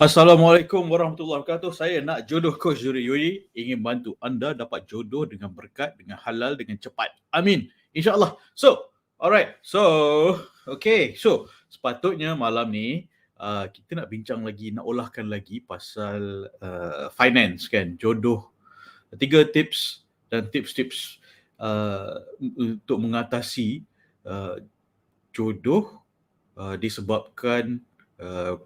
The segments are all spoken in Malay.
Assalamualaikum warahmatullahi wabarakatuh. Saya nak jodoh Coach Yuri ingin bantu anda dapat jodoh dengan berkat, dengan halal, dengan cepat. Amin. InsyaAllah. So, alright. Okay. Sepatutnya malam ni kita nak bincang lagi, nak olahkan lagi pasal finance kan, jodoh. 3 tips dan tips-tips untuk mengatasi jodoh disebabkan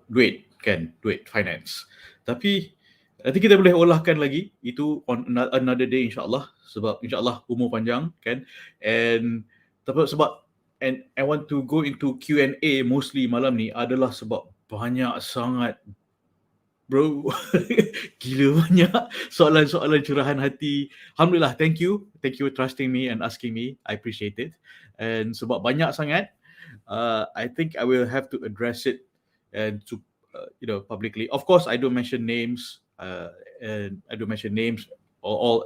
duit kan, duit finance. Tapi nanti kita boleh olahkan lagi itu on another day insyaAllah, sebab insyaAllah umur panjang kan. And I want to go into Q&A mostly malam ni adalah sebab banyak sangat bro gila banyak soalan-soalan curahan hati. Alhamdulillah, thank you trusting me and asking me, I appreciate it. And sebab banyak sangat, I think I will have to address it and to publicly. Of course, I don't mention names, and I don't mention names. All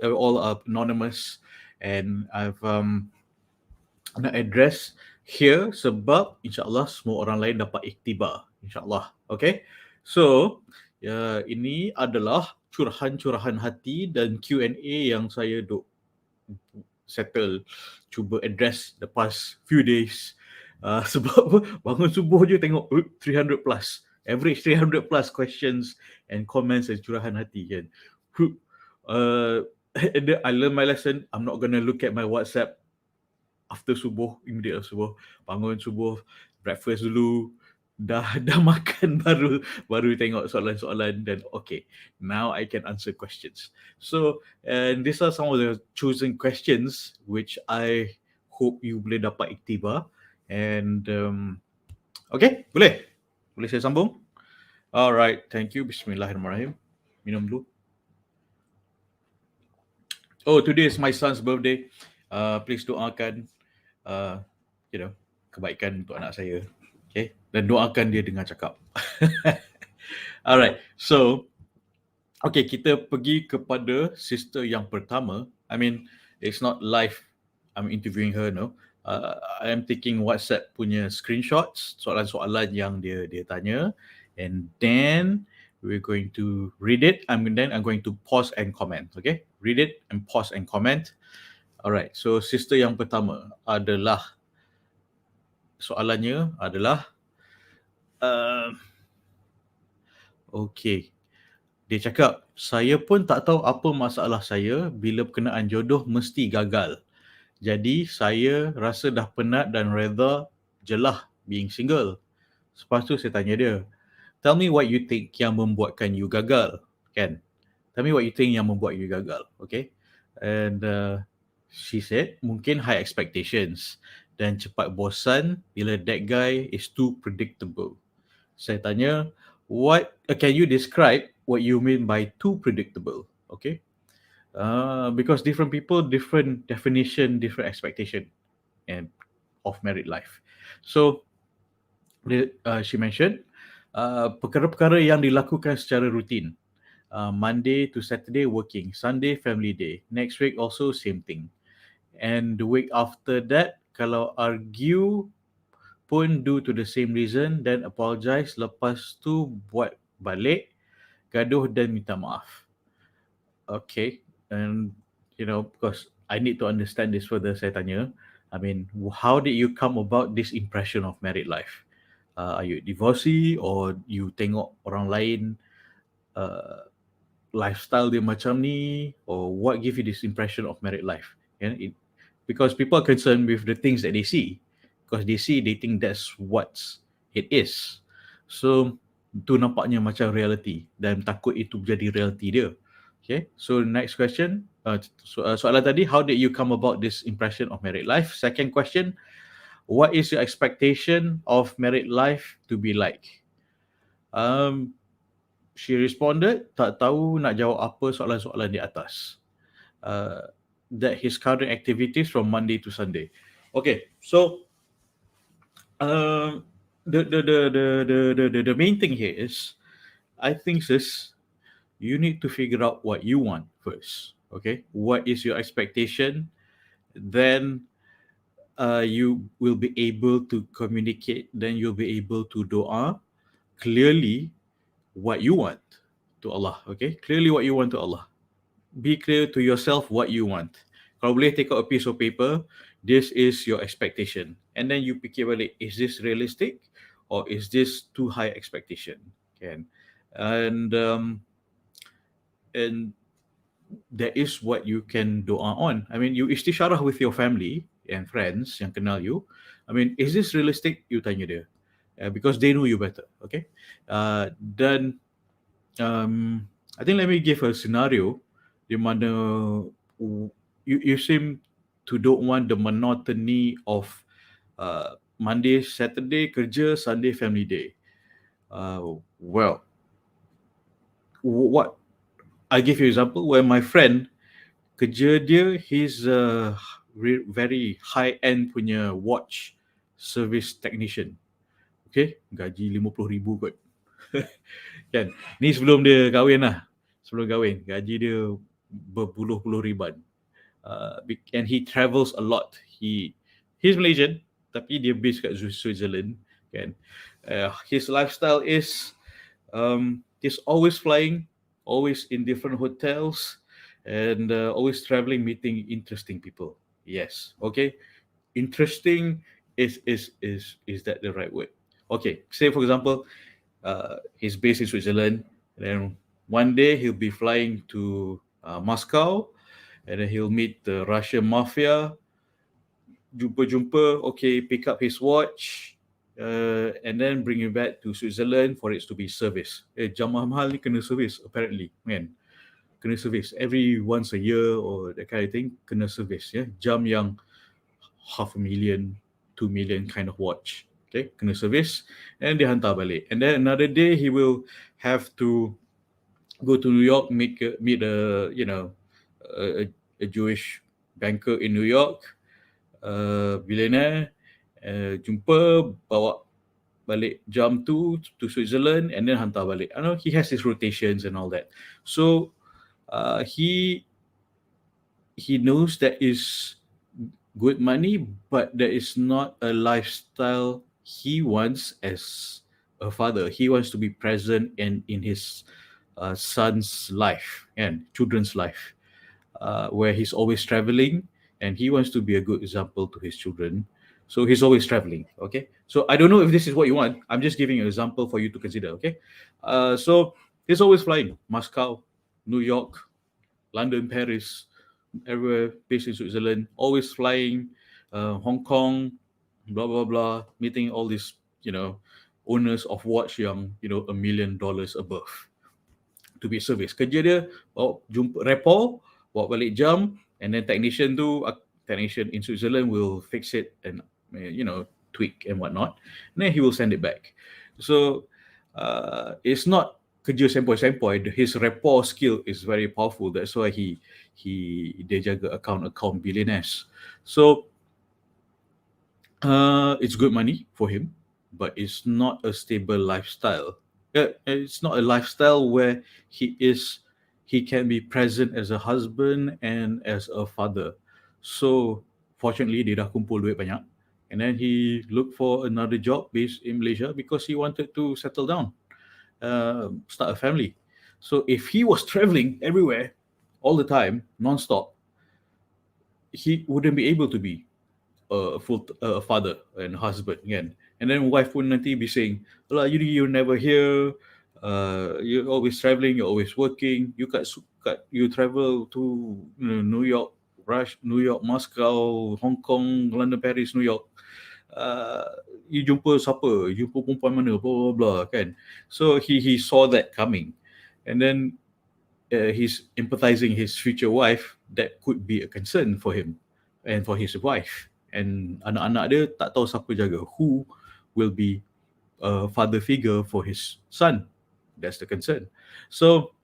anonymous, and I've nak address here sebab insyaAllah semua orang lain dapat iktibar. InsyaAllah. Okay. So, ini adalah curahan-curahan hati dan Q&A yang saya duk settle, cuba address the past few days. Sebab bangun subuh je tengok 300 plus, average 300 plus questions and comments and curahan hati kan. I learned my lesson. I'm not gonna look at my WhatsApp after subuh, immediate subuh. Bangun subuh, breakfast dulu, dah makan baru tengok soalan-soalan dan okay, now I can answer questions. So, and these are some of the chosen questions which I hope you boleh dapat iktibar. And okay, boleh saya sambung? Alright, thank you. Bismillahirrahmanirrahim. Minum dulu. Oh, today is my son's birthday. Please doakan kebaikan untuk anak saya. Okay, dan doakan dia dengan cakap. Alright, so okay, kita pergi kepada sister yang pertama. I mean, it's not live I'm interviewing her, no. I am taking WhatsApp punya screenshots, soalan-soalan yang dia tanya, and then we're going to read it, and then I'm going to pause and comment. Okay, read it and pause and comment. Alright, so sister yang pertama adalah, soalannya adalah okay, dia cakap, saya pun tak tahu apa masalah saya, bila berkenaan jodoh mesti gagal. Jadi saya rasa dah penat dan redha jelah being single. Lepas tu saya tanya dia, tell me what you think yang membuatkan you gagal, kan? Tell me what you think yang membuat you gagal, okay? And she said, mungkin high expectations dan cepat bosan bila that guy is too predictable. Saya tanya, can you describe what you mean by too predictable, okay? Because different people, different definition, different expectation and of married life. So she mentioned perkara-perkara yang dilakukan secara rutin. Monday to Saturday working, Sunday family day, next week also same thing. And the week after that, kalau argue pun due to the same reason, then apologize, lepas tu buat balik, gaduh dan minta maaf. Okay, and because I need to understand this further, saya tanya, I mean, how did you come about this impression of married life? Are you divorcee or you tengok orang lain lifestyle dia macam ni, or what give you this impression of married life? Because people are concerned with the things that they see, because they think that's what it is. So tu nampaknya macam reality dan takut itu jadi reality dia. Okay, so next question, soalan tadi, how did you come about this impression of married life? Second question, what is your expectation of married life to be like? She responded, tak tahu nak jawab apa soalan-soalan di atas. That his current activities from Monday to Sunday. Okay, so the main thing here is, I think sis, you need to figure out what you want first. Okay, what is your expectation? Then you will be able to communicate. Then you'll be able to doa clearly what you want to Allah. Okay, clearly what you want to Allah. Be clear to yourself what you want. Kalau boleh, take out a piece of paper. This is your expectation, and then you fikir balik, is this realistic or is this too high expectation? Kan? And and that is what you can doa on. I mean, you istisharah with your family and friends yang kenal you. I mean, is this realistic? You tanya dia. Because they know you better. Okay. Dan I think let me give a scenario di mana you seem to don't want the monotony of Monday, Saturday kerja, Sunday family day. Well, what I give you example where my friend kerja dia, he's a very high end punya watch service technician. Okay, gaji 50,000 kot. Kan, ni sebelum dia kahwin lah. Sebelum kahwin, gaji dia berpuluh-puluh riban. And he travels a lot. He's Malaysian, tapi dia based kat Switzerland. Kan, his lifestyle is he's always flying, always in different hotels, and always traveling, meeting interesting people. Yes, okay. Interesting is that the right word? Okay, say for example, he's based in Switzerland, and then one day he'll be flying to Moscow, and then he'll meet the Russian mafia. Jumpa, okay, pick up his watch, and then bring it back to Switzerland for it to be serviced. Jam mahal ni kena service apparently, kan? Kena service every once a year or that kind of thing, kena service, ya. Jam yang 500,000, 2 million kind of watch. Okay, kena service, and dia hantar balik. And then another day he will have to go to New York, meet a a Jewish banker in New York, billionaire, jumpa, bawa balik jam tu to Switzerland, and then hantar balik. I know he has his rotations and all that. So he knows that is good money, but that is not a lifestyle he wants as a father. He wants to be present in his son's life and children's life, where he's always traveling, and he wants to be a good example to his children. So he's always traveling. Okay. So I don't know if this is what you want. I'm just giving an example for you to consider. Okay. So he's always flying Moscow, New York, London, Paris, everywhere, based in Switzerland, always flying, Hong Kong, blah blah blah, meeting all these owners of watch yang $1 million above to be serviced. Kerja dia bawa jumpa rapport, bawa balik jam, and then technician in Switzerland will fix it and tweak and whatnot, and then he will send it back. So it's not kerja sempoi-sempoi. His rapport skill is very powerful. That's why dia jaga account billionaires. So it's good money for him, but it's not a stable lifestyle. It's not a lifestyle where he can be present as a husband and as a father. So fortunately, dia dah kumpul duit banyak, and then he looked for another job based in Malaysia because he wanted to settle down, start a family. So if he was traveling everywhere all the time, non-stop, he wouldn't be able to be a full father and husband again. And then wife pun nanti be saying, "Alah, you're never here. You're always traveling. You're always working. You travel to New York, New York, Moscow, Hong Kong, London, Paris, New York. You jumpa siapa? Jumpa perempuan mana? Blah blah blah, kan?" So he saw that coming, and then he's empathizing his future wife. That could be a concern for him and for his wife. And anak-anak dia tak tahu siapa jaga. Who will be a father figure for his son? That's the concern. So,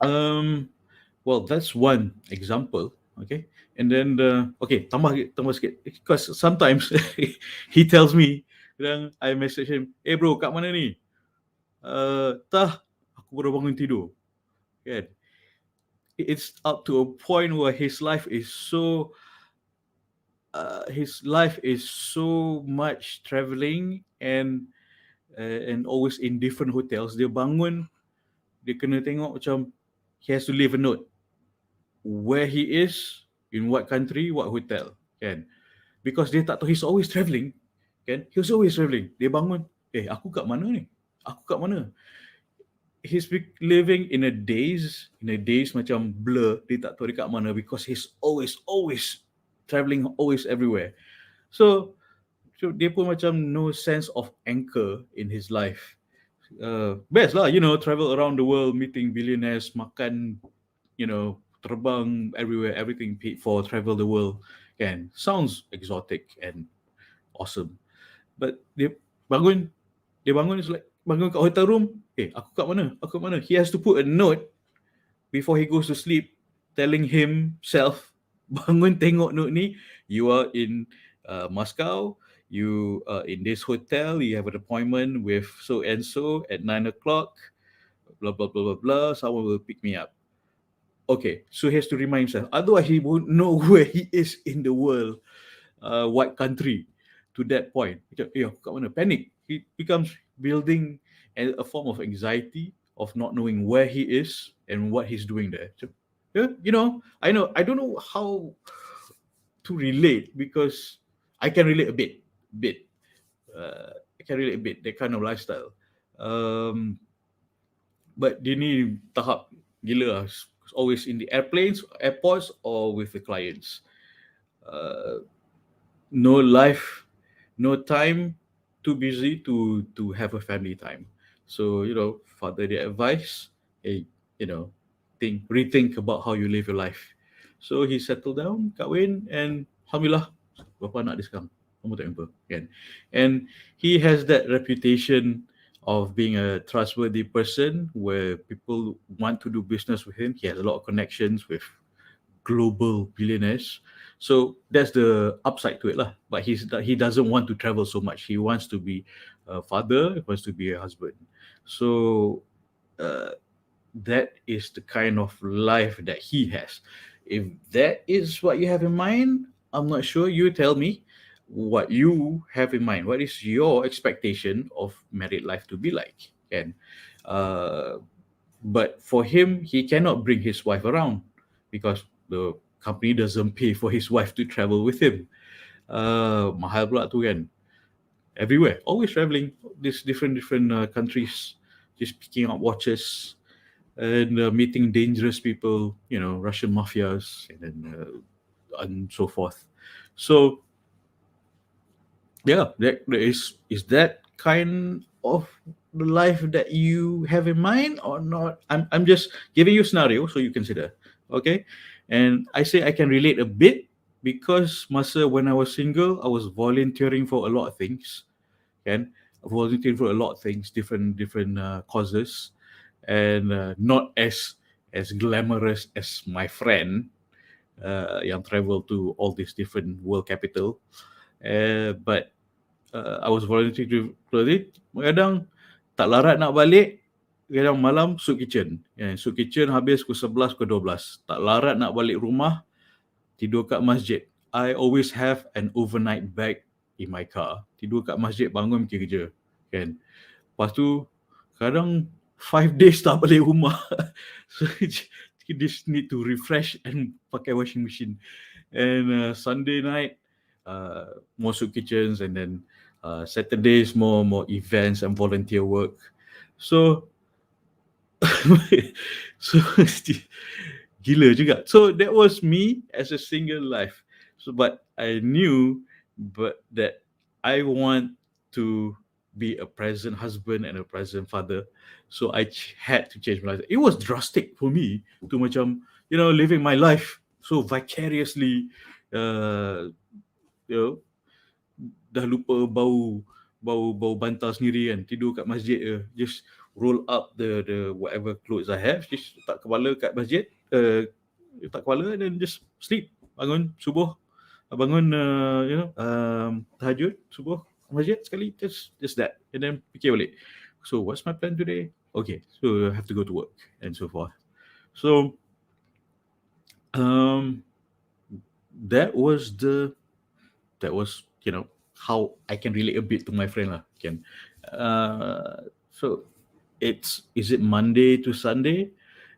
well, that's one example. Okay, and then okay, tambah sikit, because sometimes he tells me, I message him, bro, kat mana ni? Tah, aku baru bangun tidur. Kan? It's up to a point where his life is so much traveling, and and always in different hotels. Dia bangun, dia kena tengok macam he has to leave a note where he is, in what country, what hotel, kan? Because dia tak tahu, he's always travelling, kan? He was always travelling. Dia bangun, aku kat mana ni? Aku kat mana? He's living in a daze macam blur. Dia tak tahu dia kat mana because he's always travelling, always everywhere. So dia pun macam no sense of anchor in his life. Best lah, travel around the world, meeting billionaires, makan, terbang everywhere, everything paid for, travel the world, kan? Sounds exotic and awesome. But dia bangun is like, bangun kat hotel room, aku kat mana? Aku kat mana? He has to put a note before he goes to sleep telling himself, bangun tengok note ni, you are in Moscow, you are in this hotel, you have an appointment with so and so at 9 o'clock, blah, blah, blah, blah, blah, someone will pick me up. Okay, so he has to remind himself. Otherwise, he won't know where he is in the world, what country, to that point. Aku kat mana? Panic. He becomes building a form of anxiety of not knowing where he is and what he's doing there. So, I don't know how to relate, because I can relate a bit. I can relate a bit, that kind of lifestyle. But dia ni tahap gila lah. Always in the airplanes, airports, or with the clients. No life, no time, too busy to have a family time. So, father, the advice, hey, rethink about how you live your life. So he settled down, kahwin, and alhamdulillah, berapa anak dia sekarang? Kamu tak jumpa, kan? And he has that reputation of being a trustworthy person where people want to do business with him. He has a lot of connections with global billionaires. So that's the upside to it lah. But he doesn't want to travel so much. He wants to be a father, he wants to be a husband. So that is the kind of life that he has. If that is what you have in mind, I'm not sure. You tell me what you have in mind. What is your expectation of married life to be like? And but for him, he cannot bring his wife around because the company doesn't pay for his wife to travel with him. Mahal pula tu kan. Everywhere, always traveling, these different countries, just picking up watches and meeting dangerous people, Russian mafias, and so forth. So yeah, that is that kind of the life that you have in mind or not? I'm just giving you a scenario so you consider. Okay, and I say I can relate a bit because masa when I was single, I was volunteering for a lot of things, and volunteering for a lot of things, different causes, and not as glamorous as my friend yang travel to all these different world capital. But I was volunteering to it. Kadang tak larat nak balik, kadang malam soup kitchen. Soup kitchen habis pukul 11, pukul 12. Tak larat nak balik rumah, tidur kat masjid. I always have an overnight bag in my car. Tidur kat masjid, bangun pergi kerja. Kan? Lepas tu, kadang 5 days tak balik rumah. So, you just need to refresh and pakai washing machine. And Sunday night, more soup kitchens, and then Saturdays more events and volunteer work. So gila juga. So that was me as a single life. So but I knew that I want to be a present husband and a present father. So I had to change my life. It was drastic for me to macam, living my life so vicariously, dah lupa bau bantal sendiri kan, tidur kat masjid je, just roll up the whatever clothes I have, just letak kepala kat masjid, letak kepala and then just sleep. Bangun subuh, bangun tahajud subuh masjid sekali, just that, and then fikir balik, so what's my plan today? Okay, so I have to go to work and so forth. So that was how I can relate a bit to my friend lah, kan. So is it Monday to Sunday?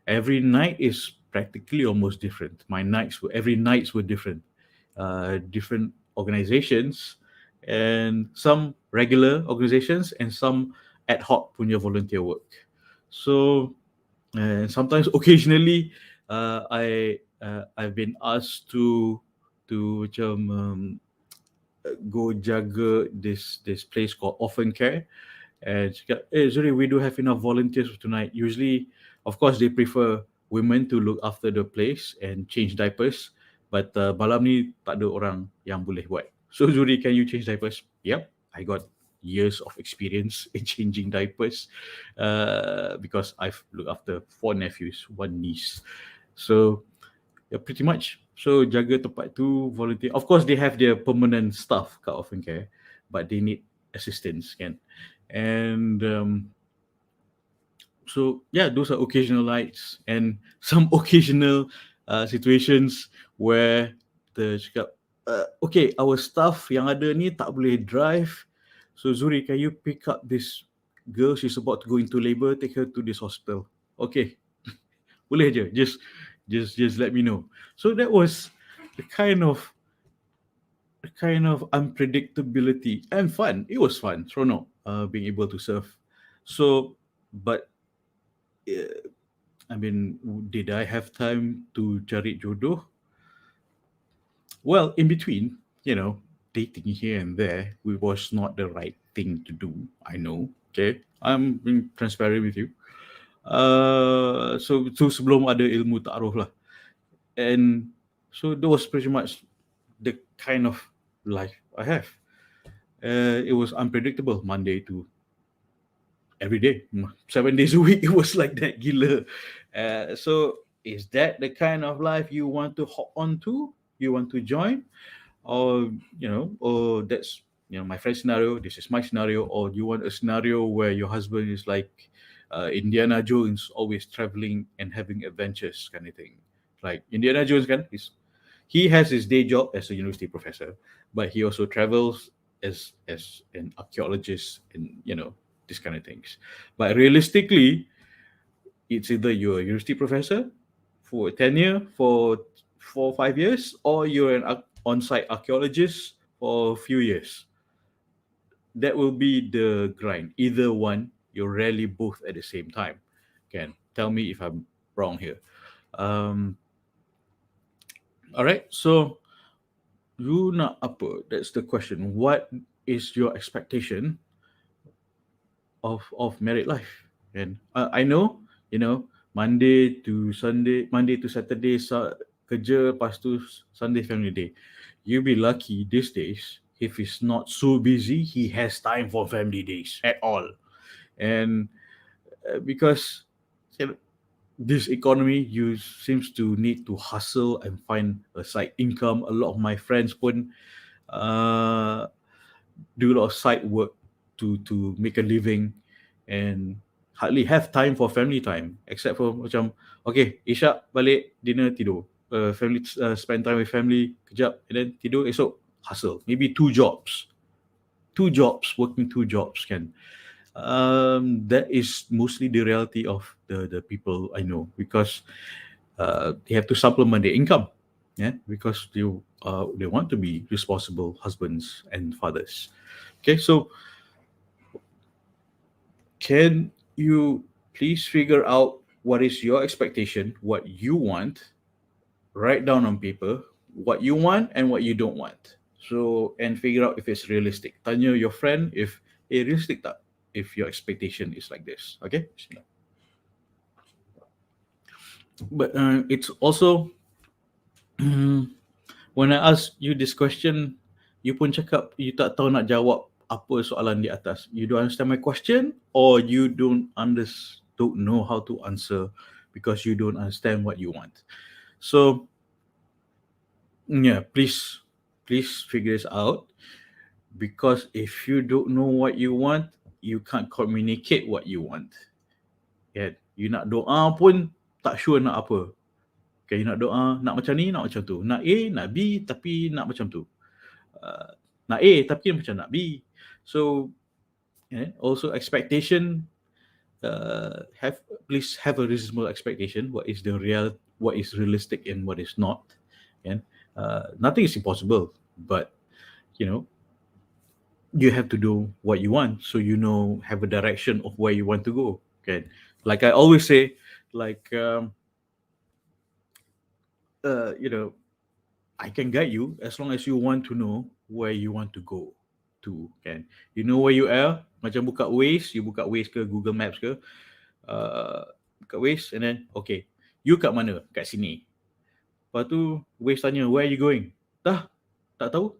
Every night is practically almost different. Every nights were different. Different organizations, and some regular organizations and some ad hoc punya volunteer work. So, and sometimes occasionally I've been asked to macam go jaga this place called Orphan Care, and cakap, Zuri, we do have enough volunteers for tonight. Usually, of course, they prefer women to look after the place and change diapers, but malam ni tak ada orang yang boleh buat. So Zuri, can you change diapers? Yep, I got years of experience in changing diapers because I've looked after 4 nephews, 1 niece. So yeah, pretty much. So jaga tempat tu, volunteer. Of course, they have their permanent staff kat Orphan Care, but they need assistance, kan. And so yeah, those are occasional nights and some occasional situations where the cakap, okay, our staff yang ada ni tak boleh drive, so Zuri, can you pick up this girl, she's about to go into labor, take her to this hospital. Okay, boleh je, just let me know. So that was the kind of unpredictability and fun. It was fun, seronok, being able to serve. So, but I mean, did I have time to cari jodoh? Well, in between, dating here and there, it was not the right thing to do. I know. Okay, I'm being transparent with you. So sebelum ada ilmu ta'aruf lah, and so that was pretty much the kind of life I have. It was unpredictable, Monday to every day, 7 days a week. It was like that, gila. So is that the kind of life you want to hop onto? You want to join? Or or that's my friend's scenario, this is my scenario, or you want a scenario where your husband is like Indiana Jones, always traveling and having adventures kind of thing. Like Indiana Jones he has his day job as a university professor, but he also travels as an archaeologist and these kind of things. But realistically, it's either you're a university professor for tenure for 4 or 5 years, or you're an on-site archaeologist for a few years. That will be the grind. Either one, you're rarely both at the same time. Can tell me if I'm wrong here. All right, so you nak apa? That's the question. What is your expectation of married life? And I know, Monday to Saturday kerja, lepas tu Sunday family day. You be lucky these days if he's not so busy, he has time for family days at all. And because this economy, you seems to need to hustle and find a side income. A lot of my friends pun do a lot of side work to make a living and hardly have time for family time, except for macam, okay, Isyak balik, dinner, tidur. Family spend time with family, kejap, and then tidur, esok hustle. Maybe 2 jobs, working 2 jobs kan. That is mostly the reality of the people I know, because they have to supplement their income, because they want to be responsible husbands and fathers. Okay, so can you please figure out what is your expectation, what you want, write down on paper what you want and what you don't want. So, and figure out if it's realistic. Tanya your friend if realistic tak, if your expectation is like this. Okay? But it's also when I ask you this question, you pun cakap you tak tahu nak jawab apa soalan di atas. You don't understand my question, or you don't know how to answer because you don't understand what you want. So yeah, please figure this out, because if you don't know what you want, you can't communicate what you want. Yeah, you nak doa pun tak sure nak apa. Okay, you nak doa, nak macam ni, nak macam tu. Nak A, nak B, tapi nak macam tu. nak A tapi macam nak B. So also expectation, please have a reasonable expectation. What is realistic and what is not. And nothing is impossible, but you know, you have to do what you want, so have a direction of where you want to go. Okay, like I always say, like I can guide you as long as you want to know where you want to go to. Kan, you know where you are. Macam buka Waze, you buka Waze ke Google Maps ke, buka Waze, and then okay, you kat mana? Kat sini. Lepas tu Waze tanya, where are you going? Dah tak tahu.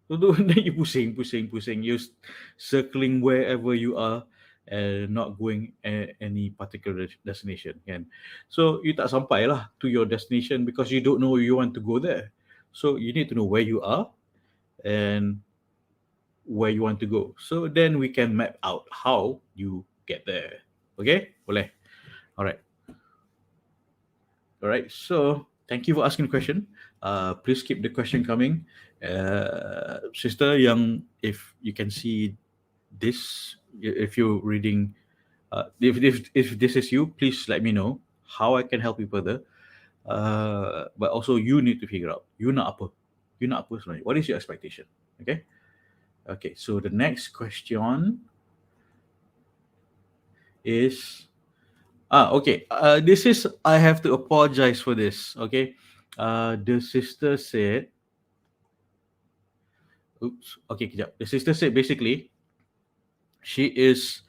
Then you pusing. You circling wherever you are and not going any particular destination. Kan? So you tak sampai lah to your destination because you don't know you want to go there. So you need to know where you are and where you want to go. So then we can map out how you get there. Okay? Boleh? Alright. So thank you for asking the question. Please keep the question coming. Sister Young, if you can see this, if you're reading, if this is you, please let me know how I can help you further. But also you need to figure out, you nak apa sebenarnya? What is your expectation? Okay, so the next question is okay. This is, I have to apologize for this. Okay, the sister said, okay, kejap. The sister said basically she is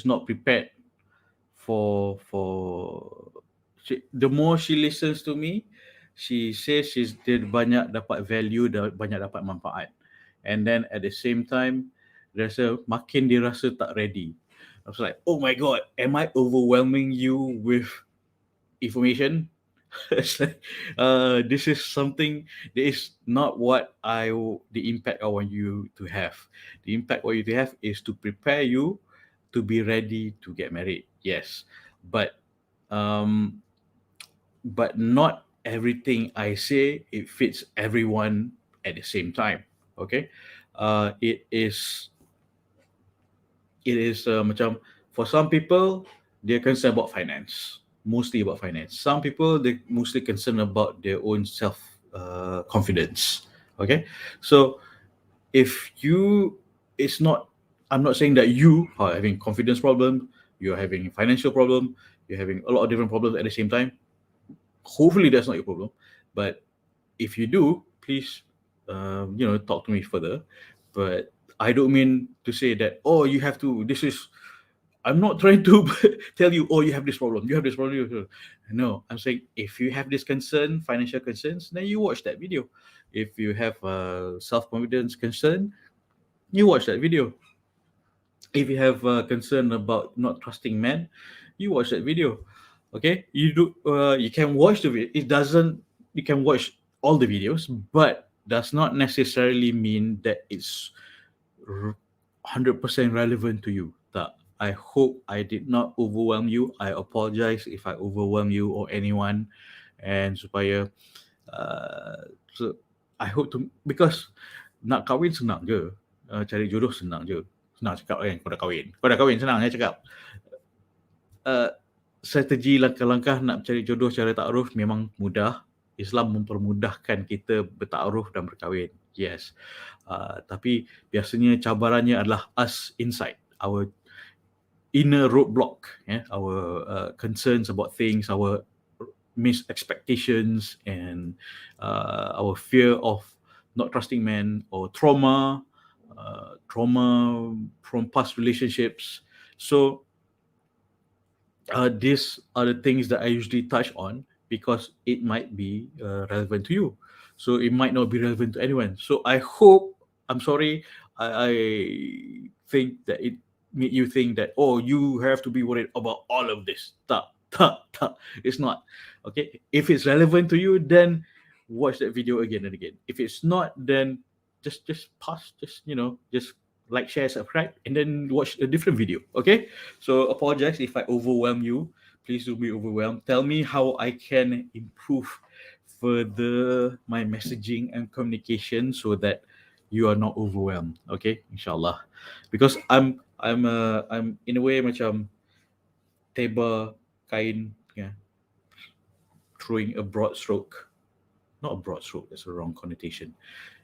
not prepared for the more she listens to me, she says dia banyak dapat value, banyak dapat manfaat, and then at the same time makin dia rasa tak ready. I was like, oh my god, am I overwhelming you with information? It's like, this is something that is not the impact I want you to have. The impact I want you to have is to prepare you to be ready to get married. Yes, but not everything I say it fits everyone at the same time. Okay, it is macam, for some people they're concerned about finance. Mostly about finance. Some people, they mostly concerned about their own self confidence. Okay, so if I'm not saying that you are having confidence problem, you're having financial problem, you're having a lot of different problems at the same time. Hopefully that's not your problem, but if you do, please talk to me further. But I don't mean to say that, oh, you have to, I'm not trying to tell you, oh, you have this problem. No, I'm saying if you have this concern, financial concerns, then you watch that video. If you have self-confidence concern, you watch that video. If you have concern about not trusting men, you watch that video. Okay, you can watch the video. You can watch all the videos, but does not necessarily mean that it's 100% relevant to you. I hope I did not overwhelm you. I apologize if I overwhelm you or anyone. And supaya so I hope to, because nak kahwin senang je, cari jodoh senang je. Senang cakap kan, kau dah kahwin senang je cakap. Strategi langkah-langkah nak cari jodoh secara ta'aruf memang mudah. Islam mempermudahkan kita bertaaruf dan berkahwin. Yes. Tapi biasanya cabarannya adalah us inside, our inner roadblock, our concerns about things, our missed expectations, and our fear of not trusting men, or trauma from past relationships. So these are the things that I usually touch on because it might be relevant to you. So it might not be relevant to anyone. So I hope, I'm sorry, I think that it made you think that, oh, you have to be worried about all of this. It's not. Okay, if it's relevant to you, then watch that video again and again. If it's not, then just pause, just like, share, subscribe, and then watch a different video. Okay, so apologize if I overwhelm you. Please don't be overwhelmed. Tell me how I can improve further my messaging and communication so that you are not overwhelmed. Okay, inshallah. Because I'm in a way macam teba kain, yeah, throwing a broad stroke. Not a broad stroke, that's a wrong connotation.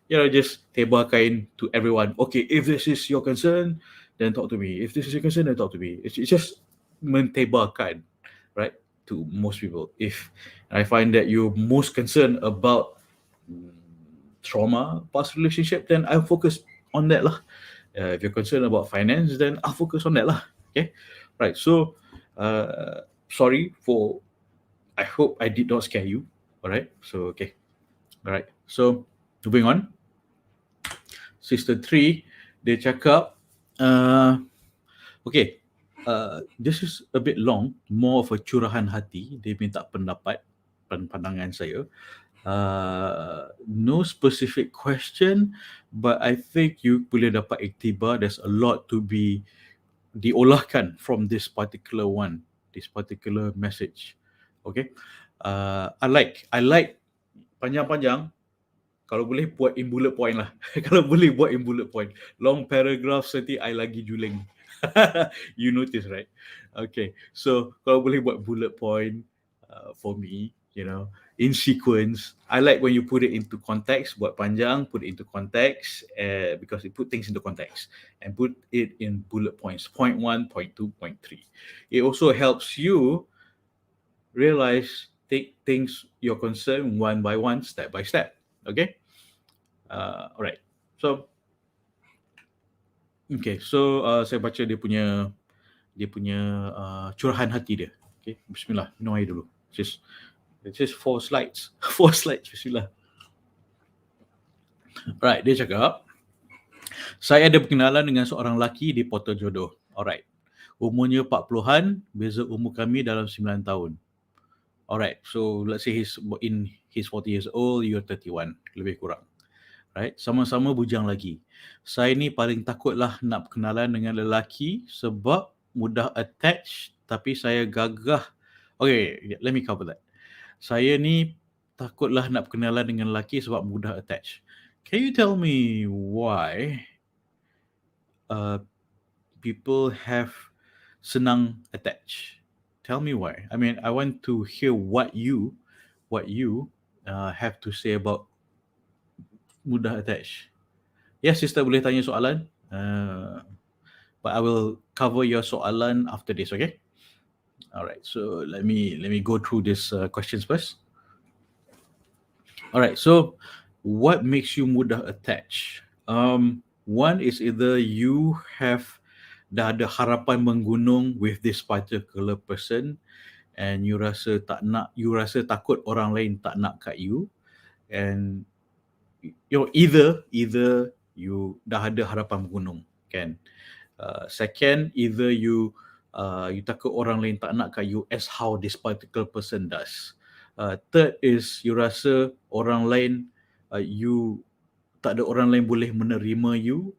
Just teba kain to everyone. Okay, if this is your concern, then talk to me. If this is your concern, then talk to me. It's just mentebakan, right, to most people. If I find that you're most concerned about trauma, past relationship, then I'll focus on that lah. If you're concerned about finance, then I'll focus on that lah. Okay, right. So, sorry for. I hope I did not scare you. All right. So okay. All right. So moving on. Sister 3, dia cakap, okay, this is a bit long, more of a curahan hati. Dia minta pendapat, pandangan saya. No specific question, but I think you boleh dapat iktibar. There's a lot to be diolahkan from this particular one, this particular message. Okay, I like panjang-panjang. Kalau boleh buat in bullet point lah. Kalau boleh buat in bullet point. Long paragraph nanti I lagi juling. You notice, right? Okay. So, kalau boleh buat bullet point for me, in sequence. I like when you put it into context. Buat panjang, put it into context because it put things into context. And put it in bullet points. Point 1, point 2, point 3. It also helps you realize, take things, your concern one by one, step by step. Okay? Alright. So, okay. So, saya baca dia punya curahan hati dia. Okay. Bismillah. Minum air dulu. It's just 4 slides. 4 slides. Bismillah. Alright. Dia cakap, saya ada berkenalan dengan seorang lelaki di portal jodoh. Alright. Umurnya 40-an. Beza umur kami dalam 9 tahun. Alright. So, let's say he's 40 years old. You're 31. Lebih kurang. Right, sama-sama bujang lagi. Saya ni paling takutlah nak berkenalan dengan lelaki sebab mudah attach, tapi saya gagah. Okay, let me cover that. Saya ni takutlah nak berkenalan dengan lelaki sebab mudah attach. Can you tell me why people have senang attach? Tell me why. I mean, I want to hear what you have to say about mudah attach. Yes, sister boleh tanya soalan. But I will cover your soalan after this, okay? Alright, so let me go through these questions first. Alright, so what makes you mudah attach? One is either you have dah ada harapan menggunung with this particular person and you rasa takut orang lain tak nak kat you, and either you dah ada harapan menggunung, kan? Second, either you takut orang lain tak nak kat you as how this particular person does. Third is you rasa orang lain, you tak ada orang lain boleh menerima you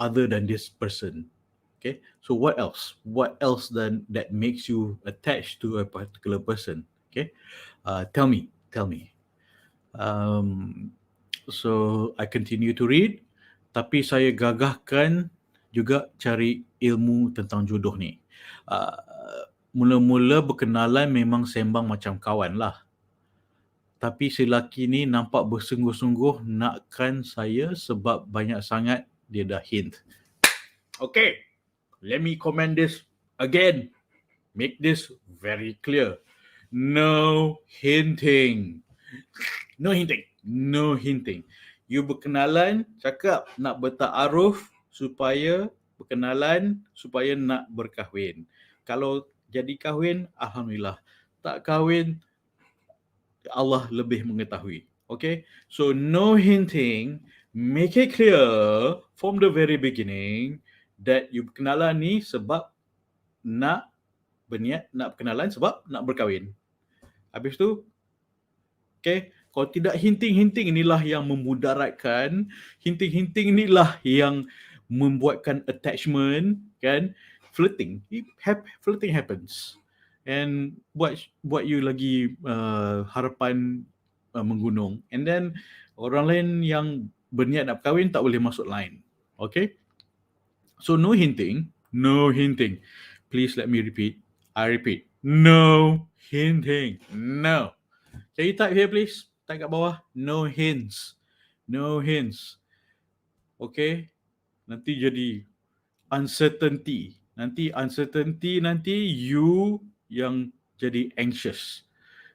other than this person. Okay, so what else? What else then that makes you attached to a particular person? Okay, tell me. So I continue to read, tapi saya gagahkan juga cari ilmu tentang jodoh ni. Mula-mula berkenalan memang sembang macam kawan lah. Tapi si lelaki ni nampak bersungguh-sungguh nakkan saya sebab banyak sangat dia dah hint. Okay, let me comment this again. Make this very clear. No hinting. No hinting. You berkenalan, cakap nak bertaaruf supaya berkenalan, supaya nak berkahwin. Kalau jadi kahwin, alhamdulillah. Tak kahwin, Allah lebih mengetahui. Okay? So no hinting. Make it clear from the very beginning that you berkenalan ni sebab berniat nak berkenalan sebab nak berkahwin. Habis tu, okay, kalau tidak hinting-hinting inilah yang memudaratkan, hinting-hinting inilah yang membuatkan attachment, kan? Flirting happens. And buat you lagi harapan menggunung, and then orang lain yang berniat nak kahwin tak boleh masuk line. Okay? So no hinting, no hinting. Please let me repeat. I repeat, no hinting. No. Can you type here please? Type kat bawah. No hints. No hints. Okay? Nanti jadi uncertainty. Nanti you yang jadi anxious.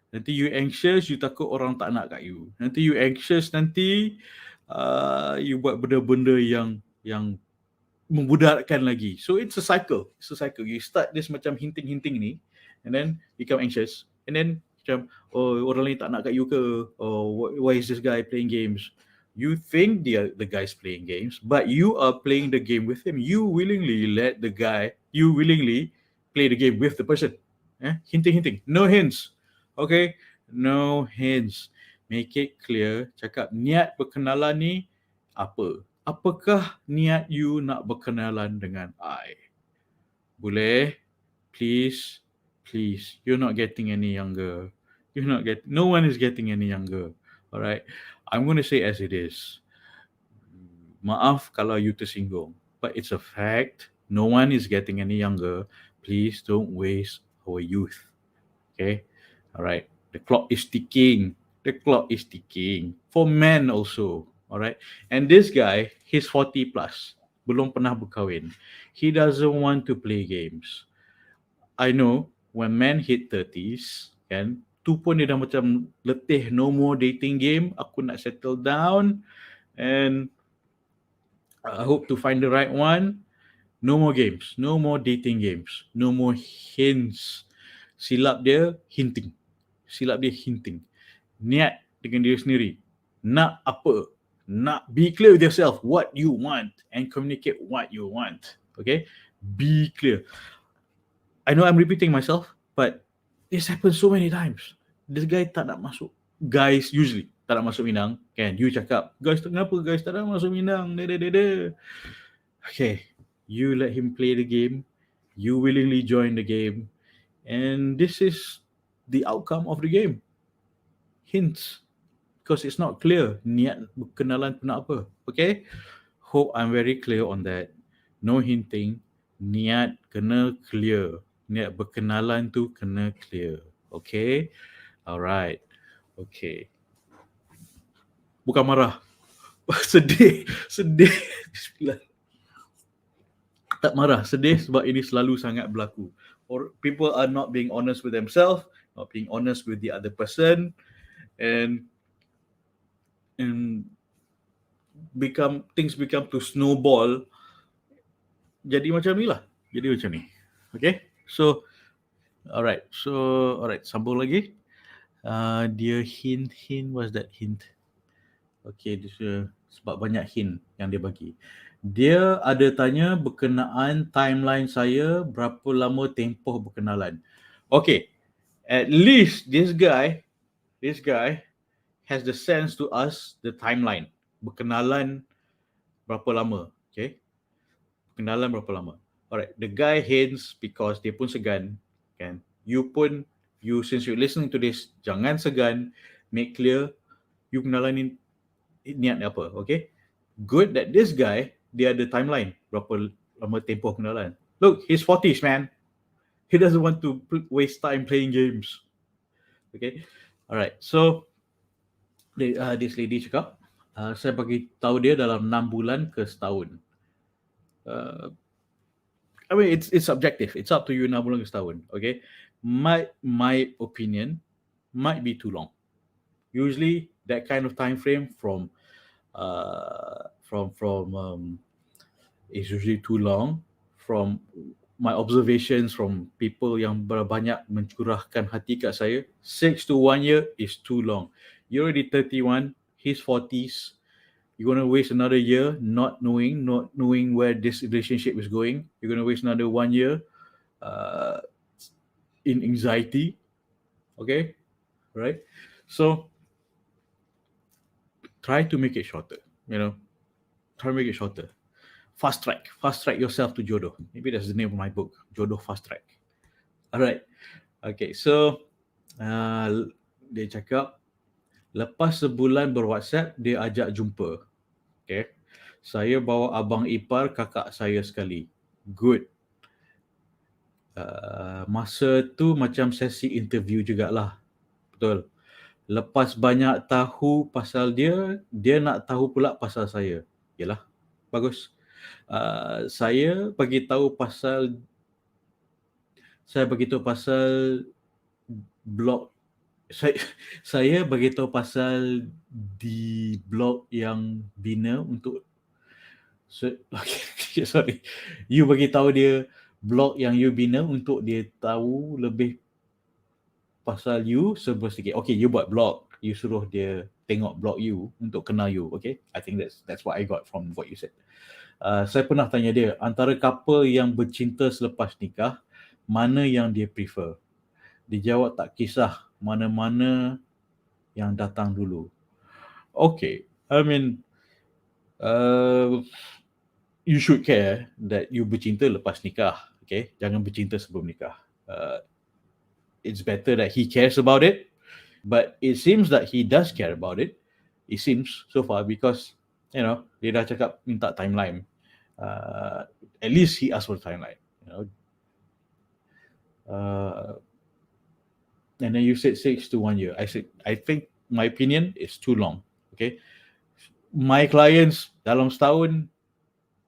Nanti you anxious, you takut orang tak nak kat you. Nanti you anxious, you buat benda-benda yang membudarkan lagi. So it's a cycle. It's a cycle. You start this macam hinting-hinting ni, and then become anxious, and then macam, oh, orang lain tak nak kat you ke? Oh, why is this guy playing games? You think the guy's playing games, but you are playing the game with him. You willingly play the game with the person. Hinting. No hints. Okay? No hints. Make it clear. Cakap niat berkenalan ni apa? Apakah niat you nak berkenalan dengan I? Boleh? Please. You're not getting any younger. No one is getting any younger. Alright? I'm going to say as it is. Maaf kalau you tersinggung. But it's a fact. No one is getting any younger. Please don't waste our youth. Okay? Alright? The clock is ticking. For men also. Alright? And this guy, he's 40 plus. Belum pernah berkahwin. He doesn't want to play games. I know when men hit 30s, kan, tu pun dia dah macam letih, no more dating game, aku nak settle down and I hope to find the right one. No more games, no more dating games, no more hints. Silap dia hinting. Niat dengan diri sendiri. Nak apa? Nak be clear with yourself what you want and communicate what you want. Okay? Be clear. I know I'm repeating myself, but this happens so many times. This guy tak nak masuk. Guys usually tak nak masuk Minang. Kan? You cakap, guys kenapa guys tak nak masuk Minang? Okay. You let him play the game. You willingly join the game. And this is the outcome of the game. Hints. Because it's not clear. Niat berkenalan pun apa. Okay? Hope I'm very clear on that. No hinting. Niat kena clear. Niat berkenalan tu kena clear. Okay? Alright. Okay. Bukan marah. Sedih. Bismillah. Tak marah. Sedih sebab ini selalu sangat berlaku. Or people are not being honest with themselves, not being honest with the other person, and things become to snowball. Jadi macam ni lah. Okay? So, alright, sambung lagi. Dia hint, what's that hint? Okay, sebab banyak hint yang dia bagi. Dia ada tanya berkenaan timeline saya, berapa lama tempoh berkenalan. Okay, at least this guy has the sense to ask the timeline. Berkenalan berapa lama, okay? Berkenalan berapa lama. Alright, the guy hints because dia pun segan, kan? Since you're listening to this, jangan segan, make clear you kenalan ni niat apa, okay? Good that this guy, dia ada timeline berapa lama tempoh kenalan. Look, he's 40s, man. He doesn't want to waste time playing games. Okay? Alright, so this lady cakap, saya bagi tahu dia dalam 6 bulan ke setahun. I mean, it's subjective. It's up to you 6 bulan ke setahun. Okay? My opinion might be too long. Usually, that kind of time frame is usually too long. From my observations from people yang banyak mencurahkan hati kat saya, 6 to 1 year is too long. You're already 31, he's 40s. You're going to waste another year not knowing where this relationship is going. You're going to waste another 1 year in anxiety. Okay? Right? So, try to make it shorter. Try to make it shorter. Fast track yourself to jodoh. Maybe that's the name of my book, Jodoh Fast Track. Alright. Okay, so dia cakap Lepas sebulan berWhatsApp, dia ajak jumpa. Okay. Saya bawa abang ipar kakak saya sekali. Good. Masa tu macam sesi interview jugalah. Betul. Lepas banyak tahu pasal dia, dia nak tahu pula pasal saya. Yalah, bagus. Saya bagi tahu pasal blog saya bagi tahu pasal di blog yang bina untuk okay, sorry. You bagi tahu dia blog yang you bina untuk dia tahu lebih pasal you sebelum sikit. Okay, you buat blog, you suruh dia tengok blog you untuk kenal you. Okay, I think that's what I got from what you said. Saya pernah tanya dia, antara couple yang bercinta selepas nikah, mana yang dia prefer? Dia jawab tak kisah, mana-mana yang datang dulu. Okay, I mean, you should care that you bercinta lepas nikah. Okay, jangan bercinta sebelum nikah. It's better that he cares about it, but it seems that he does care about it. It seems so far because, you know, dia dah cakap minta timeline. At least he asked for timeline. You know, and then you said 6 to 1 year. I think my opinion is too long. Okay, my clients dalam setahun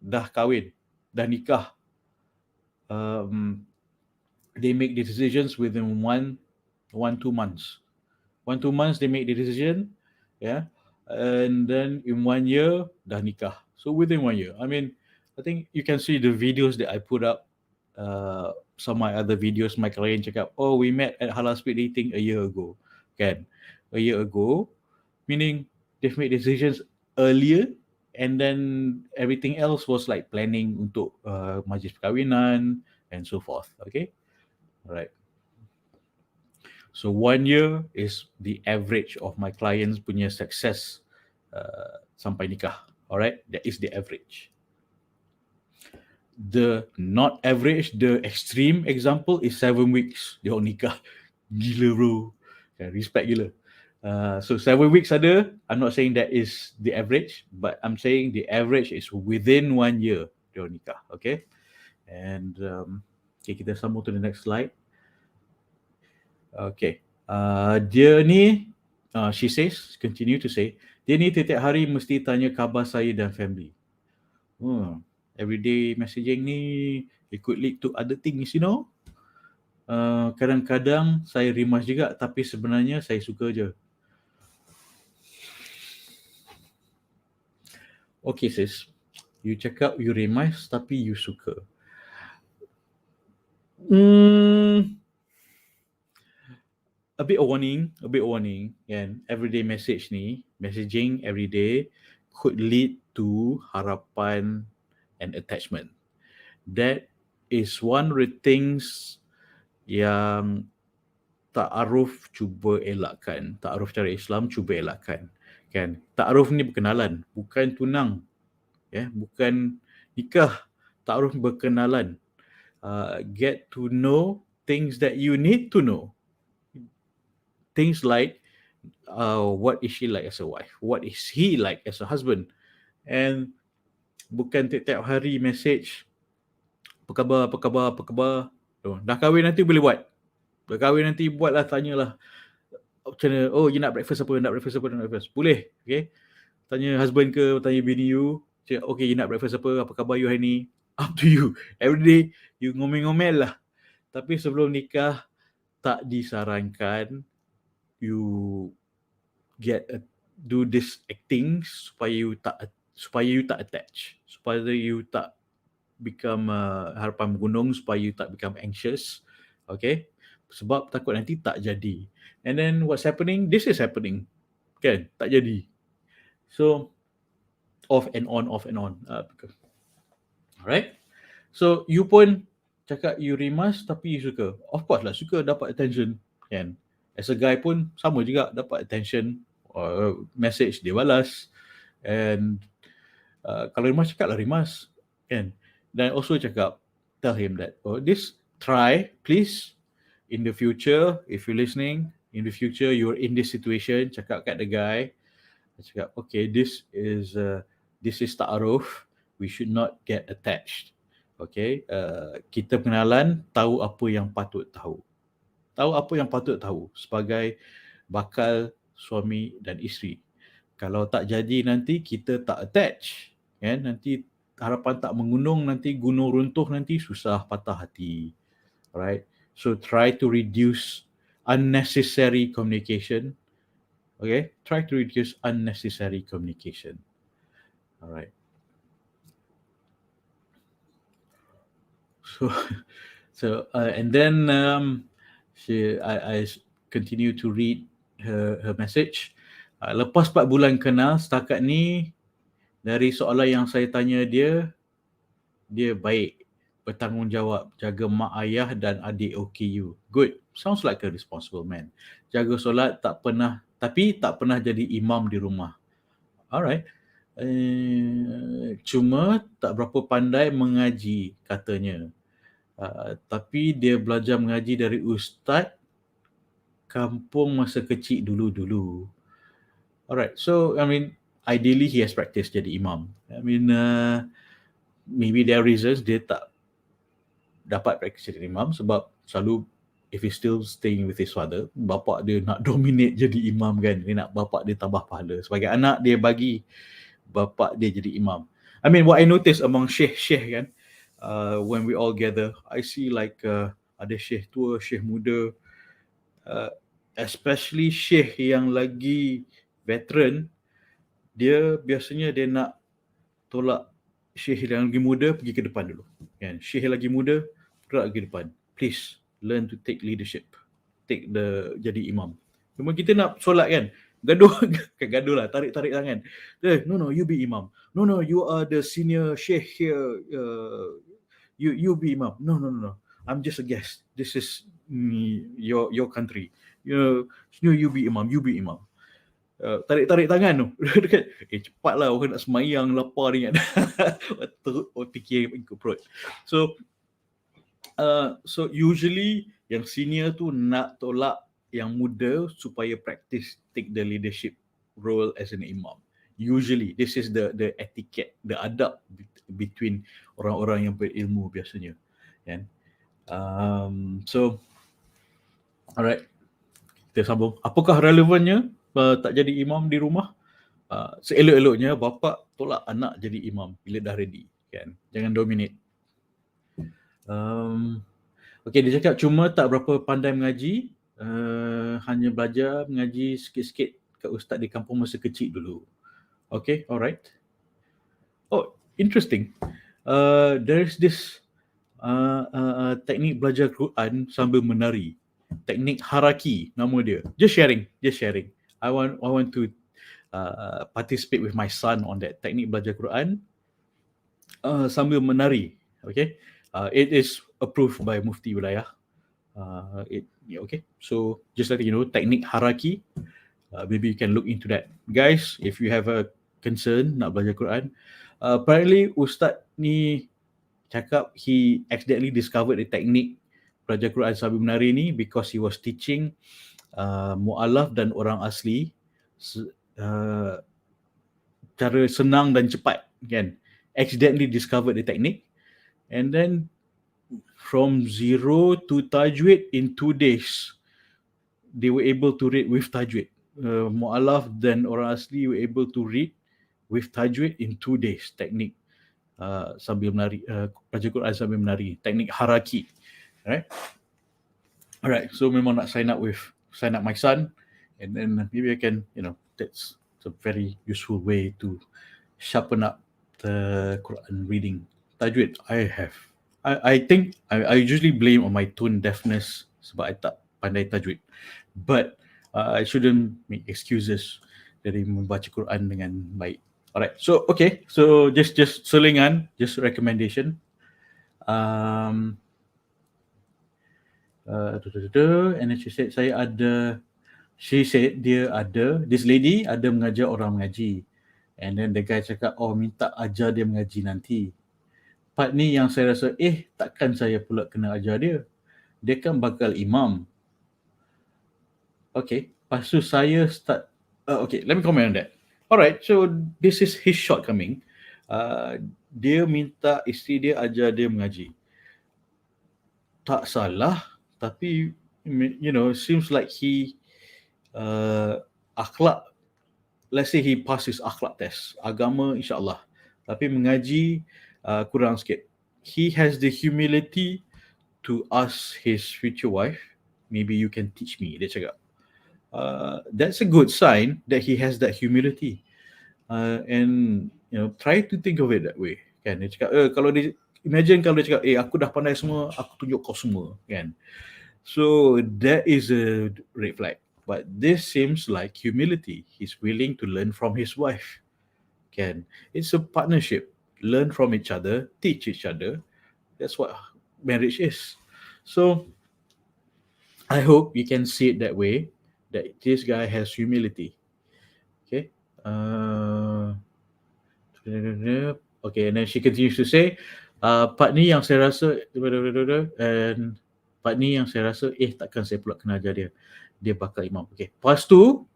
dah kahwin, dah nikah. They make the decisions within 2 months. 2 months they make the decision, yeah, and then in 1 year dah nikah. So within 1 year. I mean, I think you can see the videos that I put up. Some of my other videos, my client cakap, oh, we met at halal speed dating a year ago. Kan? A year ago, meaning they've made decisions earlier, and then everything else was like planning untuk majlis perkahwinan and so forth. Okay? Alright. So 1 year is the average of my clients punya success sampai nikah. Alright? That is the average. The not average, the extreme example is 7 weeks dia orang nikah. Gila bro. Respect gila. So 7 weeks ada, I'm not saying that is the average, but I'm saying the average is within 1 year dia orang nikah. Okay? And okay, kita sambung to the next slide. Okay. Dia ni, she says, continue to say, dia ni tiap hari mesti tanya khabar saya dan family. Everyday messaging ni, it could lead to other things, you know. Kadang-kadang saya rimas juga, tapi sebenarnya saya suka je. Okay sis, you cakap you rimas tapi you suka. A bit of warning, kan. Everyday message ni, messaging everyday could lead to harapan and attachment. That is one of the things yang ta'aruf cuba elakkan. Ta'aruf cara Islam cuba elakkan. Kan? Ta'aruf ni berkenalan, bukan tunang. Ya, bukan nikah. Ta'aruf berkenalan. Get to know things that you need to know. Things like what is she like as a wife? What is he like as a husband? And bukan tiap-tiap hari message, apa khabar. Dah kahwin nanti boleh buat. Dah kahwin nanti buatlah, tanyalah. Macam mana, oh, you nak breakfast apa? Boleh, okay? Tanya husband ke, tanya bini you. Cakap, okay, you nak breakfast apa khabar you hari ni? Up to you. Every day, you ngomel-ngomel lah. Tapi sebelum nikah, tak disarankan you do this acting supaya you tak attach, supaya you tak become harapan gunung, supaya you tak become anxious. Okay, sebab takut nanti tak jadi. And then what's happening? This is happening, kan? Tak jadi. So off and on. Alright. So you pun cakap you rimas tapi you suka. Of course lah, suka dapat attention, kan? As a guy pun sama juga, dapat attention, message dia balas. And kalau rimas, cakap lah rimas, kan? Dan also cakap, tell him that, oh, this try, please, in the future, if you're listening, in the future you're in this situation, cakap kat the guy, cakap, okay, this is ta'aruf, we should not get attached. Okay, kita kenalan, tahu apa yang patut tahu. Tahu apa yang patut tahu sebagai bakal suami dan isteri. Kalau tak jadi nanti kita tak attach, kan? Nanti harapan tak mengunung, nanti gunung runtuh, nanti susah, patah hati. Alright, so try to reduce unnecessary communication. Okay, try to reduce unnecessary communication. Alright. So and then I continue to read her message. Lepas 4 bulan kenal, setakat ni dari soalan yang saya tanya dia baik, bertanggungjawab, jaga mak ayah dan adik OKU. Good, sounds like a responsible man. Jaga solat, tak pernah jadi imam di rumah. Alright. Cuma tak berapa pandai mengaji katanya. Tapi dia belajar mengaji dari ustaz kampung masa kecil dulu-dulu. Alright, so I mean, ideally he has practiced jadi imam. I mean, maybe there are reasons dia tak dapat practice jadi imam sebab selalu if he's still staying with his father, bapak dia nak dominate jadi imam kan. Dia nak bapak dia tambah pahala. Sebagai anak dia bagi bapak dia jadi imam. I mean, what I notice among syekh kan, when we all gather, I see like ada syekh tua, syekh muda, especially syekh yang lagi veteran, dia biasanya dia nak tolak syekh yang lagi muda pergi ke depan dulu. Kan? Syekh lagi muda gerak ke depan. Please learn to take leadership. Jadi imam. Cuma kita nak solat kan, gaduh lah, tarik-tarik tangan. No, you be imam. No, you are the senior sheikh here. You be imam. No. I'm just a guest. This is your country. You be imam. Tarik-tarik tangan tu. Cepatlah, orang nak semayang, lapar ni kan. Fikir ikut perut. So usually yang senior tu nak tolak yang muda supaya practice take the leadership role as an imam. Usually this is the etiquette, the adab between orang-orang yang berilmu biasanya, kan? So alright, kita sambung. Apakah relevannya tak jadi imam di rumah? Seelok-eloknya bapa tolak anak jadi imam bila dah ready, kan? Jangan dominate. Okay, dia cakap cuma tak berapa pandai mengaji, hanya belajar mengaji sikit-sikit kat ustaz di kampung masa kecil dulu. Okay, alright. Oh, interesting. There's this teknik belajar Quran sambil menari. Teknik haraki nama dia. Just sharing. I want to participate with my son on that teknik belajar Quran sambil menari. Okay. It is approved by Mufti Wilayah. Okay. So just letting you know, teknik haraki. Maybe you can look into that. Guys, if you have a concern nak belajar Quran, apparently Ustaz ni cakap he accidentally discovered the technique belajar Quran sambil menari ni because he was teaching mu'alaf dan orang asli cara senang dan cepat, kan? Accidentally discovered the technique, and then from 0 to tajwid in 2 days they were able to read with tajwid. Mu'alaf dan orang asli were able to read with tajwid in 2 days. Teknik sambil menari, belajar Quran sambil menari, teknik haraki. Alright, so memang nak sign up my son, and then maybe I can, that's a very useful way to sharpen up the Quran reading. Tajwid, I think I usually blame on my tone deafness sebab I tak pandai tajwid, but I shouldn't make excuses dari membaca Quran dengan baik. Alright, so okay, so just selingan, just recommendation. And then she said this lady ada mengajar orang mengaji, and then the guy cakap, minta ajar dia mengaji nanti. Part ni yang saya rasa, takkan saya pula kena ajar dia kan bakal imam. Okay, lepas tu saya start, okay, let me comment on that. Alright, so this is his shortcoming. Dia minta isteri dia ajar dia mengaji. Tak salah, tapi seems like he akhlak, let's say he passes akhlak test. Agama insyaAllah. Tapi mengaji kurang sikit. He has the humility to ask his future wife, maybe you can teach me, dia cakap. That's a good sign that he has that humility. And try to think of it that way. Kan? Dia cakap, kalau dia, imagine kalau dia cakap, aku dah pandai semua, aku tunjuk kau semua. Kan? So that is a red flag. But this seems like humility. He's willing to learn from his wife. Kan? It's a partnership. Learn from each other, teach each other. That's what marriage is. So I hope you can see it that way, that this guy has humility. Okay. Okay, and then she continues to say, part ni yang saya rasa, and part ni yang saya rasa, takkan saya pula kena ajar dia. Dia bakal imam. Okay. Lepas tu,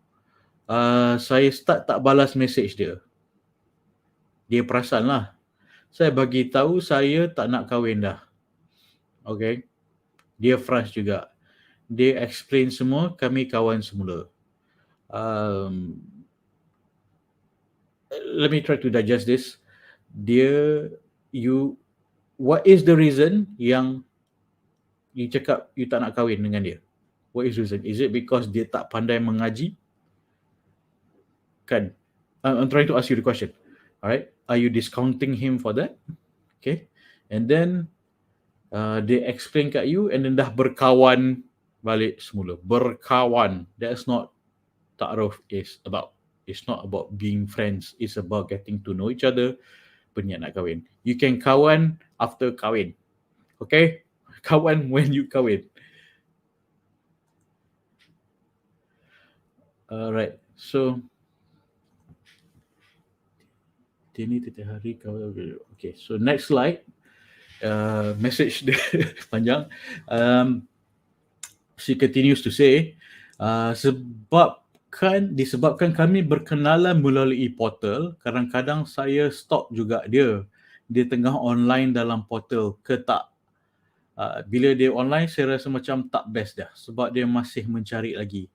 saya start tak balas message dia. Dia perasan lah. Saya bagi tahu saya tak nak kahwin dah. Okay. Dia frust juga. Dia explain semua, kami kawan semula. Let me try to digest this. What is the reason yang you cakap you tak nak kahwin dengan dia? What is the reason? Is it because dia tak pandai mengaji? Kan? I'm trying to ask you the question. Alright? Are you discounting him for that? Okay. And then they explain kat you and then dah berkawan balik semula. Berkawan. That's not ta'aruf is about. It's not about being friends. It's about getting to know each other. Berniat nak kahwin. You can kawan after kahwin. Okay? Kawan when you kahwin. Alright. So ini tiap hari kahwin. Okay. So next slide. Message dia panjang. She continues to say, disebabkan kami berkenalan melalui portal, kadang-kadang saya stalk juga dia. Dia tengah online dalam portal ke tak. Bila dia online, saya rasa macam tak best dah sebab dia masih mencari lagi.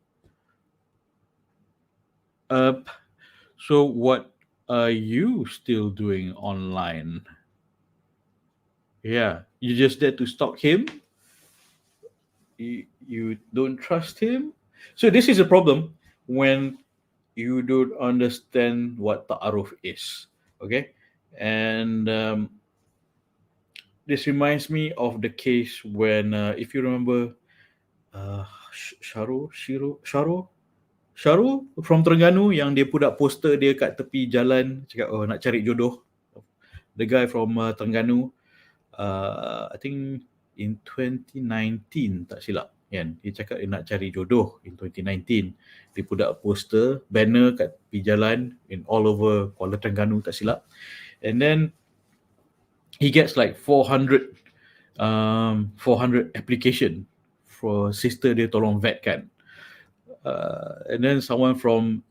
So what are you still doing online? Yeah, you just there to stalk him? You don't trust him? So this is a problem when you don't understand what ta'aruf is. Okay? And this reminds me of the case when, if you remember, Sharu from Terengganu yang dia put up poster dia kat tepi jalan cakap nak cari jodoh. The guy from Terengganu, I think in 2019 tak silap kan, dia cakap dia nak cari jodoh in 2019. Dia put up poster, banner kat tepi jalan in all over Kuala Terengganu tak silap. And then he gets like 400 application for sister dia tolong vet kan. And then someone from,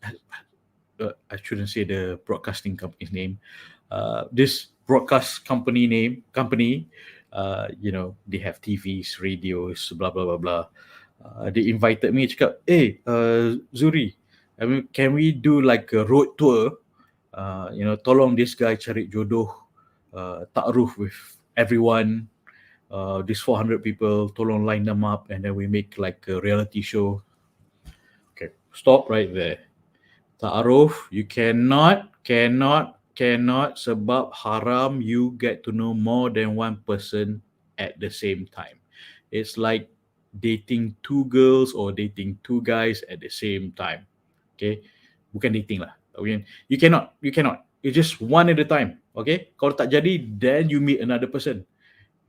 I shouldn't say the broadcasting company's name, this broadcast company, they have TVs, radios, blah, blah, blah, blah. They invited me, cakap, Zuri, can we do like a road tour? Tolong this guy cari jodoh, ta'aruf with everyone, these 400 people, tolong line them up, and then we make like a reality show. Okay, stop right there. Ta'aruf, you cannot sebab haram you get to know more than one person at the same time. It's like dating two girls or dating two guys at the same time. Okay, bukan dating lah. You cannot. It's just one at a time. Okay, kalau tak jadi, then you meet another person.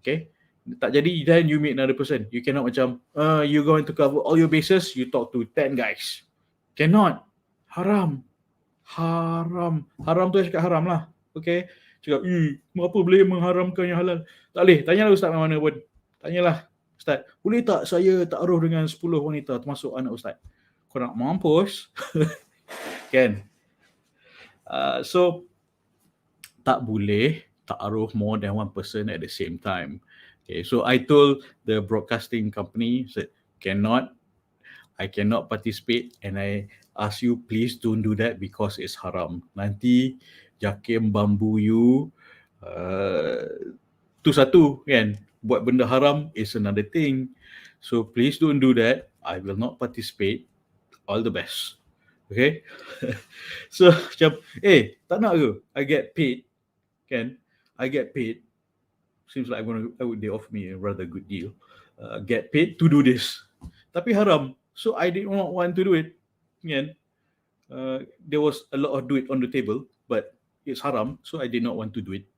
Okay, tak jadi, then you meet another person. You cannot macam, you're going to cover all your bases, you talk to 10 guys. Cannot. Haram tu cakap haram lah. Okay, cakap, apa boleh mengharamkan yang halal? Tak boleh, tanyalah ustaz mana pun. Tanyalah, ustaz, boleh tak saya ta'aruf dengan 10 wanita termasuk anak ustaz? kau nak mampus. Kan? So, tak boleh ta'aruf more than one person at the same time. Okay, so I told the broadcasting company, said, I cannot participate, and I ask you, please don't do that because it's haram. Nanti jakim bambu you, tu satu kan, buat benda haram is another thing. So please don't do that. I will not participate. All the best. Okay? So macam, tak nak ke? I get paid, kan? I get paid. Seems like they offer me a rather good deal. Get paid to do this. Tapi haram. So I did not want to do it. Kan? There was a lot of duit on the table, but it's haram, so I did not want to do it.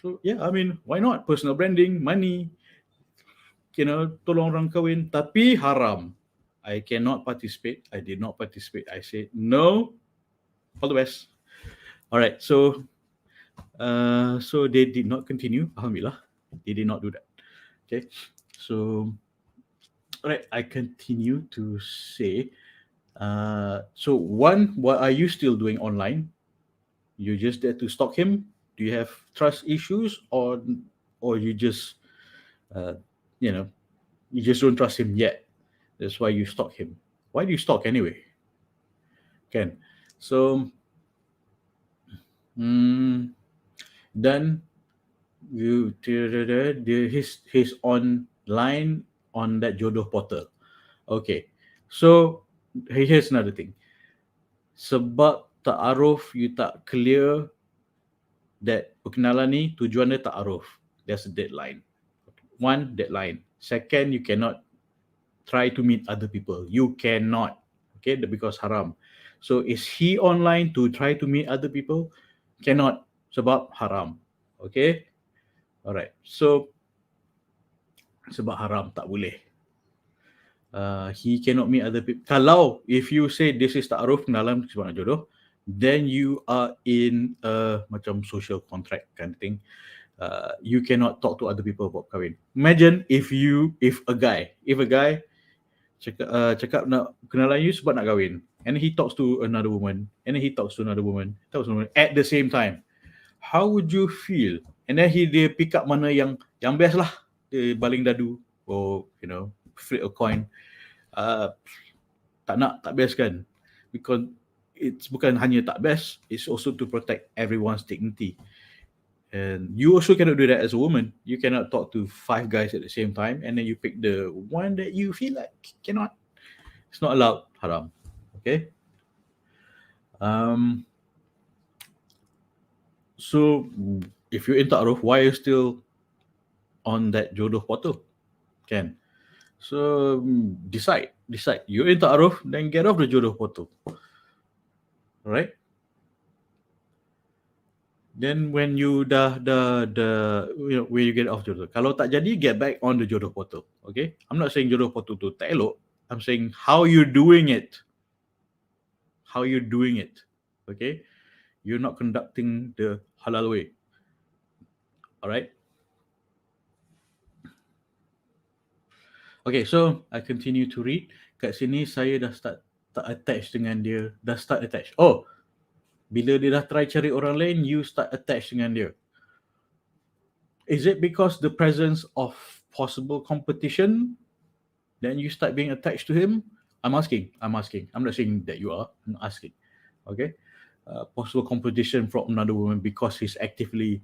So yeah, I mean, why not? Personal branding, money, tolong orang kahwin, tapi haram. I cannot participate. I did not participate. I said no. All the best. All right. So they did not continue. Alhamdulillah, they did not do that. Okay. So, all right. I continue to say. So one, what are you still doing online? You just there to stalk him? Do you have trust issues, or you just, you just don't trust him yet? That's why you stalk him. Why do you stalk anyway? Can so then you he's online on that Jodoh portal. Okay, so here's another thing. Sebab ta'aruf you tak clear that perkenalan ni tujuan dia ta'aruf. There's a deadline. One, deadline. Second, you cannot try to meet other people. You cannot. Okay, because haram. So is he online to try to meet other people? Cannot, sebab haram. Okay? Alright. So, sebab haram, tak boleh. He cannot meet other people. Kalau, if you say this is ta'aruf, kenalan sebab nak jodoh, then you are in a macam social contract kind of thing. You cannot talk to other people about kahwin. Imagine if a guy cakap nak kenalan you sebab nak kahwin, and he talks to another woman, and then he talks to another woman, at the same time. How would you feel? And then dia pick up mana yang best lah, dia baling dadu, or flip a coin. Tak best kan? Because it's bukan hanya tak best, it's also to protect everyone's dignity. And you also cannot do that as a woman. You cannot talk to 5 guys at the same time, and then you pick the one that you feel like. Cannot. It's not allowed. Haram. Okay? So, if you're in ta'aruf, why are you still on that Jodoh portal? Can. So, decide. You're in ta'aruf, then get off the Jodoh portal. Alright? Then when you when you get off Jodoh, kalau tak jadi, get back on the Jodoh portal. Okay? I'm not saying Jodoh portal tu tak elok. I'm saying how you're doing it. Okay? You're not conducting the halal way. Alright? Okay, so I continue to read. Kat sini saya dah start attach dengan dia. Oh, bila dia dah try cari orang lain, you start attach dengan dia. Is it because the presence of possible competition, then you start being attached to him? I'm asking. I'm not saying that you are. I'm asking. Okay? Possible competition from another woman because he's actively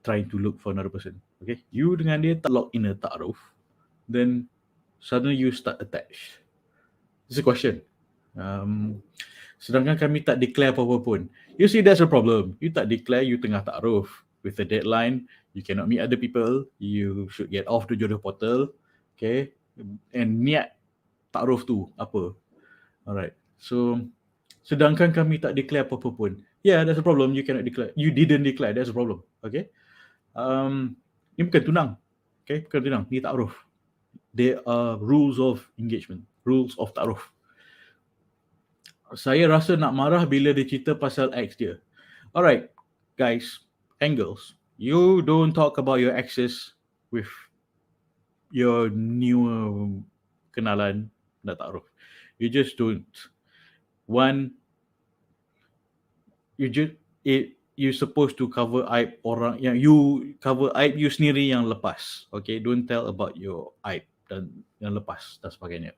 trying to look for another person. Okay? You dengan dia tak lock in a ta'aruf, then suddenly you start attached. It's a question. Sedangkan kami tak declare apa-apa pun. You see, that's a problem. You tak declare, you tengah ta'aruf. With a deadline, you cannot meet other people. You should get off the Jodoh portal. Okay? And niat ta'aruf tu apa? Alright. So, sedangkan kami tak declare apa-apa pun. Yeah, that's a problem. You cannot declare. You didn't declare. That's a problem. Okay? Ni bukan tunang. Okay? Bukan tunang. Ni ta'aruf. There are rules of engagement. Rules of ta'aruf. Saya rasa nak marah bila dia cerita pasal ex dia. Alright, guys and girls, you don't talk about your exes with your new kenalan, dah ta'aruf. You just don't want, you supposed to cover aib orang yang you cover aib you sendiri yang lepas. Okay, don't tell about your aib dan yang lepas dan sebagainya.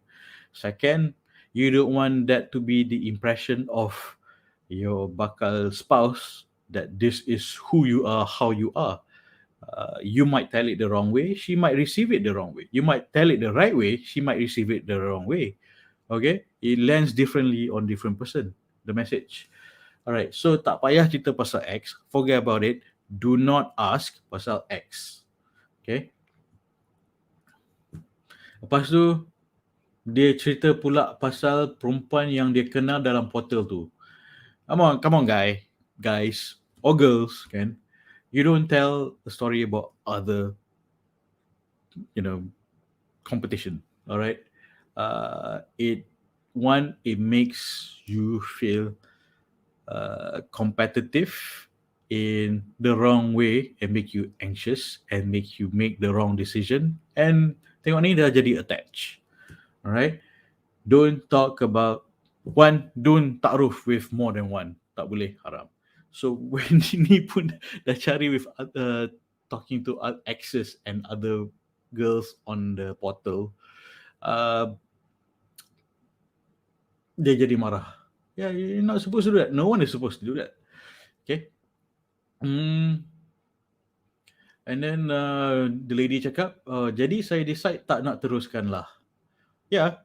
Second, you don't want that to be the impression of your bakal spouse that this is who you are, how you are. You might tell it the wrong way, she might receive it the wrong way. You might tell it the right way, she might receive it the wrong way. Okay, it lands differently on different person, the message. Alright, so tak payah cerita pasal X, forget about it. Do not ask pasal X. Okay. Lepas tu, dia cerita pula pasal perempuan yang dia kenal dalam portal tu. Come on guys, or girls, kan? You don't tell a story about other, competition. Alright. It makes you feel competitive in the wrong way and make you anxious and make you make the wrong decision, and tengok ni dah jadi attached. Alright, don't talk about one, don't ta'aruf with more than one, tak boleh, haram. So when ni pun dah cari with talking to exes and other girls on the portal, dia jadi marah. Yeah, you're not supposed to do that. No one is supposed to do that. Okay. And then the lady cakap, jadi saya decide tak nak teruskan lah. Yeah,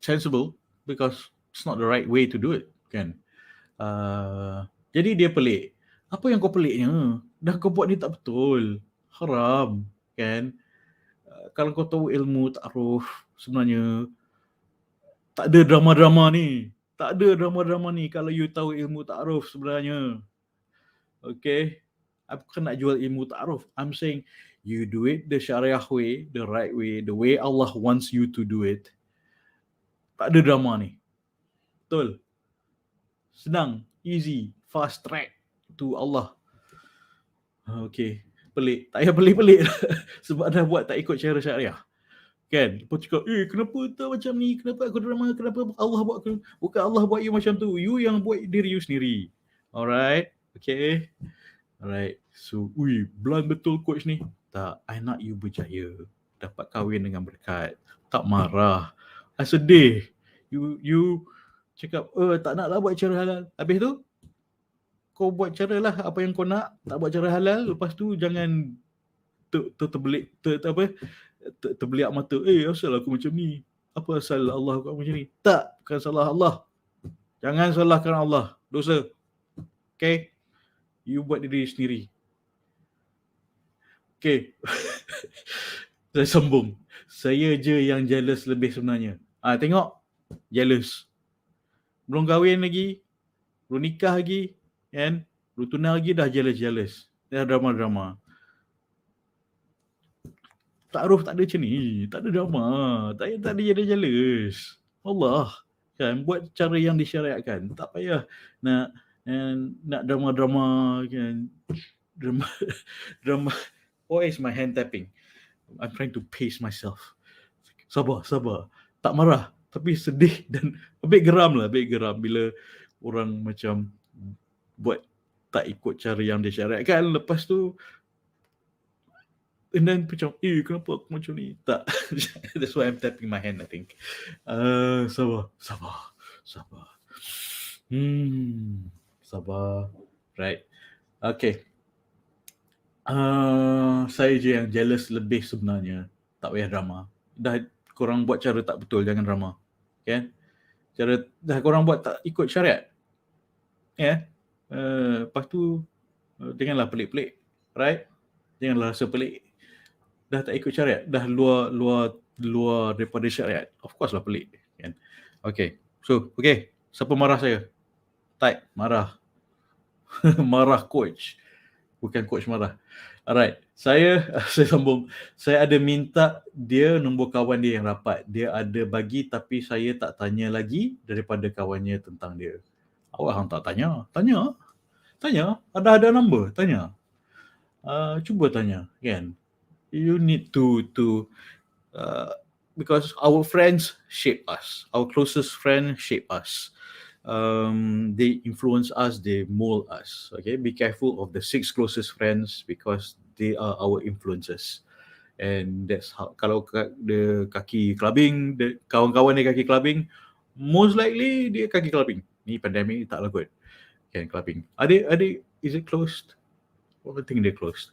sensible, because it's not the right way to do it, kan? Jadi dia pelik. Apa yang kau peliknya? Dah kau buat ni tak betul. Haram, kan? Kalau kau tahu ilmu ta'aruf, sebenarnya tak ada drama-drama ni. Tak ada drama-drama ni kalau you tahu ilmu ta'aruf sebenarnya. Okay? Aku bukan nak jual ilmu ta'aruf. I'm saying you do it the syariah way, the right way, the way Allah wants you to do it. Tak ada drama ni. Betul? Senang, easy, fast track to Allah. Okay, pelik. Tak payah pelik-pelik sebab dah buat tak ikut cara syariah. Kan? Lepas cakap, kenapa tak macam ni? Kenapa aku drama? Kenapa Allah buat? Bukan Allah buat you macam tu. You yang buat diri you sendiri. Alright? Okay? Alright. So, blunt betul coach ni. Tak, I nak you berjaya. Dapat kahwin dengan berkat. Tak marah. I sedih. You cakap, tak nak lah buat cara halal. Habis tu, kau buat cara lah apa yang kau nak. Tak buat cara halal. Lepas tu, jangan terbeliak mata. Asal aku macam ni? Apa asal Allah aku macam ni? Tak, bukan salah Allah. Jangan salahkan Allah. Dosa. Okay? You buat diri sendiri. Okay. Saya sambung. Saya je yang jealous lebih sebenarnya. Tengok. Jealous. Belum kahwin lagi. Belum nikah lagi. Kan? Belum tunang lagi dah jealous. Dah drama-drama. Ta'aruf tak ada macam ni. Tak ada drama. Tak ada jealous. Allah. Kan? Buat cara yang disyariatkan. Tak payah nak drama-drama, kan? Drama. Why is my hand tapping? I'm trying to pace myself. Sabar. Tak marah. Tapi sedih dan a bit geram bila orang macam buat tak ikut cara yang disyariatkan. Lepas tu, and then macam, kenapa aku macam ni? Tak. That's why I'm tapping my hand, I think. Sabar. Sabar. Right. Okay. Saya je yang jealous lebih sebenarnya. Tak payah drama. Dah korang buat cara tak betul, jangan drama. Kan? Dah korang buat tak ikut syariat. Ya. Lepas tu, janganlah pelik-pelik. Right? Janganlah rasa pelik. Dah tak ikut syariat. Dah luar daripada syariat. Of course lah pelik. Kan? Okay. So, okay. Siapa marah saya? Type. Marah. Marah coach. Bukan coach marah. Alright. Saya sambung. Saya ada minta dia nombor kawan dia yang rapat. Dia ada bagi tapi saya tak tanya lagi daripada kawannya tentang dia. Awak hang tak tanya? Tanya. Ada nombor? Tanya. Cuba tanya. Kan? You need to Because our friends shape us. Our closest friends shape us. They influence us, they mold us. Okay, be careful of the 6 closest friends because they are our influences. And that's how, kalau the kaki clubbing, the kawan-kawan dia kaki clubbing, most likely dia kaki clubbing. Ni pandemic ni tak lah kot. Kan clubbing. Is it closed? I think dia closed.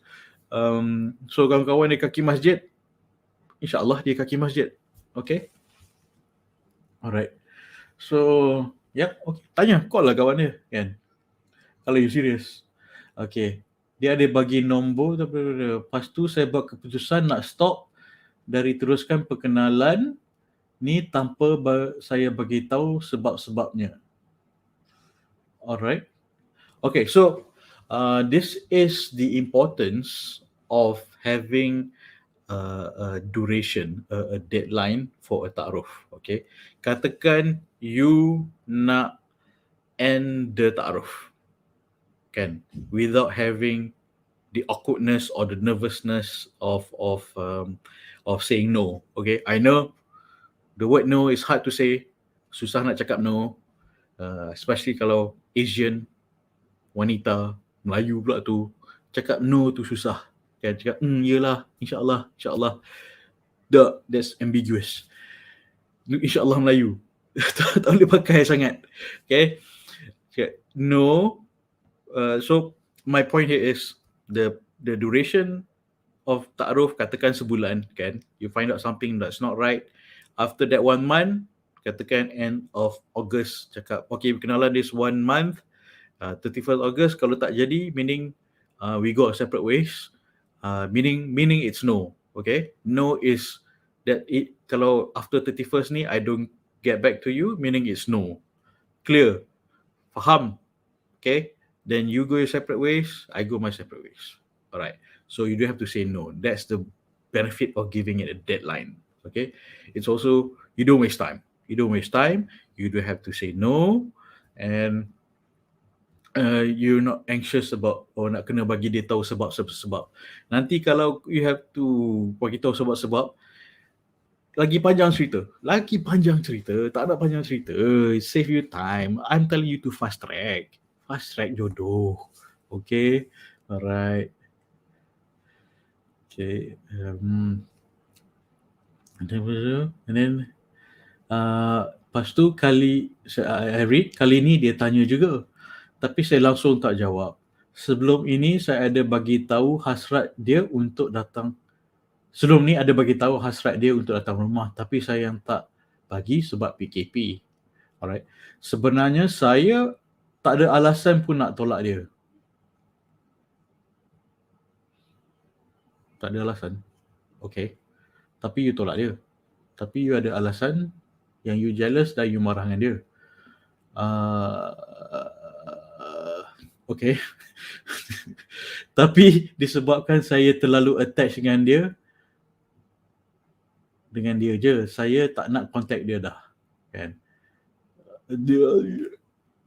So kawan-kawan dia kaki masjid, InsyaAllah dia kaki masjid. Okay? Alright. So, okay. Tanya, call lah kawan dia, kan? Kalau you serious. Okay. Dia ada bagi nombor, lepas tu saya buat keputusan nak stop dari teruskan perkenalan ni tanpa saya bagi tahu sebab-sebabnya. Alright. Okay, so this is the importance of having a duration, a deadline for a ta'aruf. Okay, katakan you nak end the ta'aruf, kan, without having the awkwardness or the nervousness of saying no. Okay, I know the word no is hard to say, susah nak cakap no, especially kalau Asian wanita Melayu pula tu, cakap no tu susah. Kan, cakap yelah, insyaAllah. That's ambiguous. InsyaAllah Melayu. tak boleh pakai sangat. Okay. No. So my point here is the duration of ta'aruf, katakan sebulan, kan. You find out something that's not right. After that 1 month, katakan end of August, cakap, okay, kenalan this 1 month, 31st August, kalau tak jadi, meaning we go our separate ways. Meaning it's no. Okay, no is that it, kalau after 31st ni I don't get back to you, meaning it's no. Clear? Faham? Okay, then you go your separate ways, I go my separate ways. Alright, so you don't have to say no. That's the benefit of giving it a deadline. Okay, it's also, you don't waste time. You don't have to say no, and you're not anxious about nak kena bagi dia tahu sebab. Nanti kalau you have to bagi tahu sebab, lagi panjang cerita. Tak ada panjang cerita. Save you time. I'm telling you to fast track jodoh. Okay, alright. Okay, and then lepas tu I read, kali ni dia tanya juga, tapi saya langsung tak jawab. Sebelum ini saya ada bagi tahu hasrat dia untuk datang. Sebelum ni ada bagi tahu hasrat dia untuk datang rumah, tapi saya yang tak bagi sebab PKP. Alright. Sebenarnya saya tak ada alasan pun nak tolak dia. Tak ada alasan. Okay. Tapi you tolak dia. Tapi you ada alasan yang you jealous dan you marah dengan dia. Okay. Tapi disebabkan saya terlalu attach dengan dia je, saya tak nak contact dia dah, kan.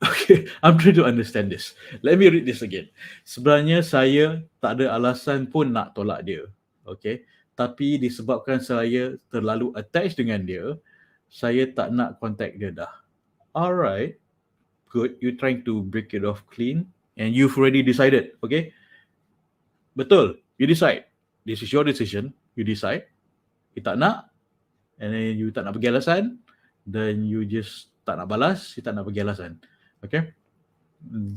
Okay, I'm trying to understand this. Let me read this again. Sebenarnya saya tak ada alasan pun nak tolak dia. Okay. Tapi disebabkan saya terlalu attach dengan dia, saya tak nak contact dia dah. Alright. Good. You're trying to break it off clean and you've already decided. Okay. Betul. You decide. This is your decision. You decide. You tak nak. And then you tak nak bagi alasan. Then you just tak nak balas. You tak nak bagi alasan. Okay.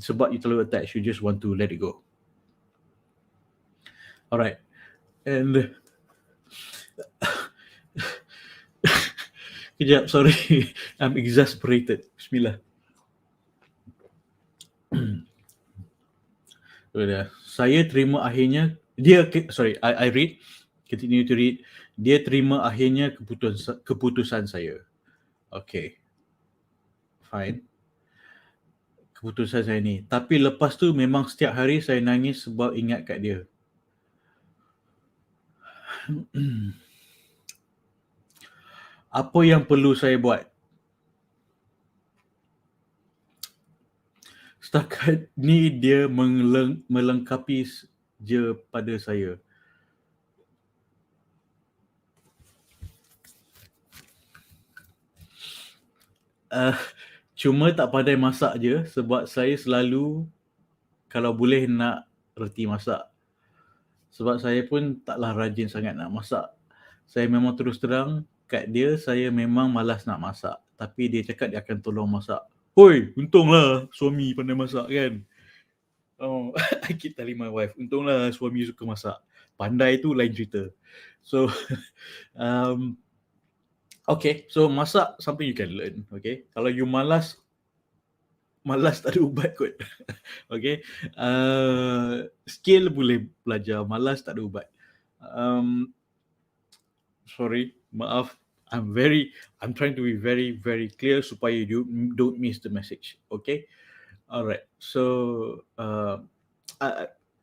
Sebab you terlalu attached. You just want to let it go. Alright. And kejap, sorry. I'm exasperated. Bismillah. Saya terima akhirnya, I read, continue to read. Dia terima akhirnya keputusan saya. Okay. Fine. Keputusan saya ni. Tapi lepas tu memang setiap hari saya nangis sebab ingat kat dia. Apa yang perlu saya buat? Setakat ni dia melengkapi je pada saya. Cuma tak pandai masak je sebab saya selalu kalau boleh nak reti masak. Sebab saya pun taklah rajin sangat nak masak. Saya memang terus terang kat dia, saya memang malas nak masak. Tapi dia cakap dia akan tolong masak. Hoi, untunglah suami pandai masak kan. Oh, I keep telling my wife, untunglah suami suka masak. Pandai tu lain cerita. So, okay, so masak something you can learn. Okay, kalau you malas tak ada ubat kot. Okay, skill boleh belajar, malas tak ada ubat. Sorry, maaf. I'm trying to be very, very clear supaya you don't miss the message. Okay, alright. So,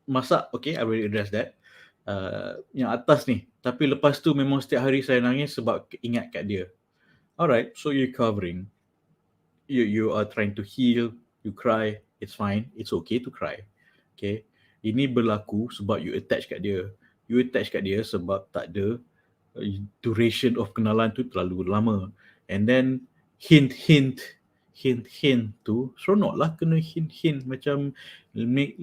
masak, okay, I will address that. Yang atas ni, tapi lepas tu memang setiap hari saya nangis sebab ingat kat dia. Alright, so you're covering. You are trying to heal, you cry, it's fine, it's okay to cry. Okay, ini berlaku sebab you attach kat dia. You attach kat dia sebab tak ada duration of kenalan tu terlalu lama. And then hint tu seronok lah kena hint macam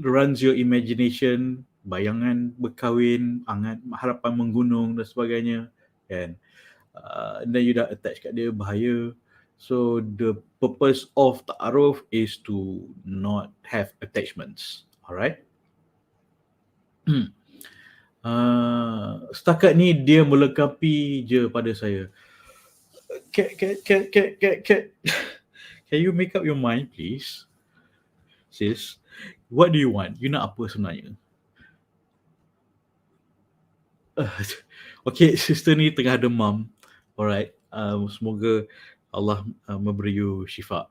runs your imagination, bayangan berkahwin, angan harapan menggunung dan sebagainya kan. And then you dah attach kat dia, bahaya. So the purpose of ta'aruf is to not have attachments. Alright. Setakat ni dia melengkapi je pada saya. Can you make up your mind please, sis? What do you want? You nak apa sebenarnya? Okay, sister ni tengah demam. Alright. Semoga Allah memberi you syifa.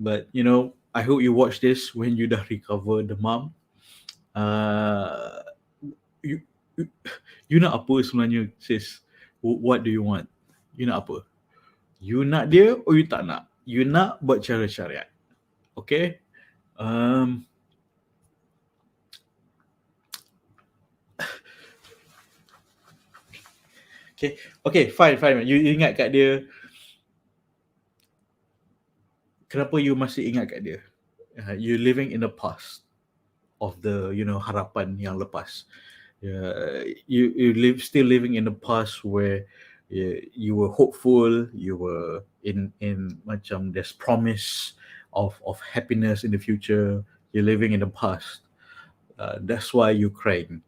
But you know, I hope you watch this when you dah recover demam. You nak apa sebenarnya, sis? What do you want? You nak apa? You nak dia or you tak nak? You nak buat cara syariat. Okay? Okay, fine. You ingat kat dia. Kenapa you masih ingat kat dia? You living in the past of the, harapan yang lepas. You still living in the past where you were hopeful, you were in macam there's promise of happiness in the future. You're living in the past. That's why you crying.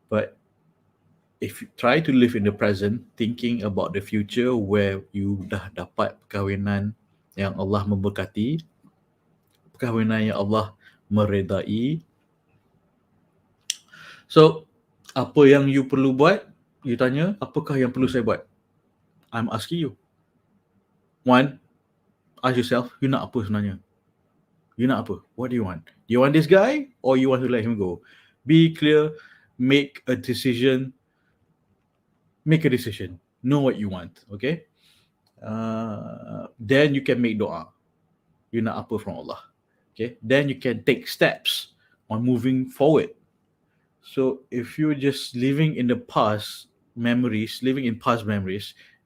But if you try to live in the present, thinking about the future where you dah dapat perkahwinan yang Allah memberkati, perkahwinan yang Allah meredai. So, apa yang you perlu buat? You tanya, apakah yang perlu saya buat? I'm asking you. One, ask yourself, you nak apa sebenarnya? You nak apa? What do you want? Do you want this guy or you want to let him go? Be clear, make a decision. Know what you want, okay? Then you can make doa. You nak apa from Allah, okay? Then you can take steps on moving forward. So if you're just living in past memories,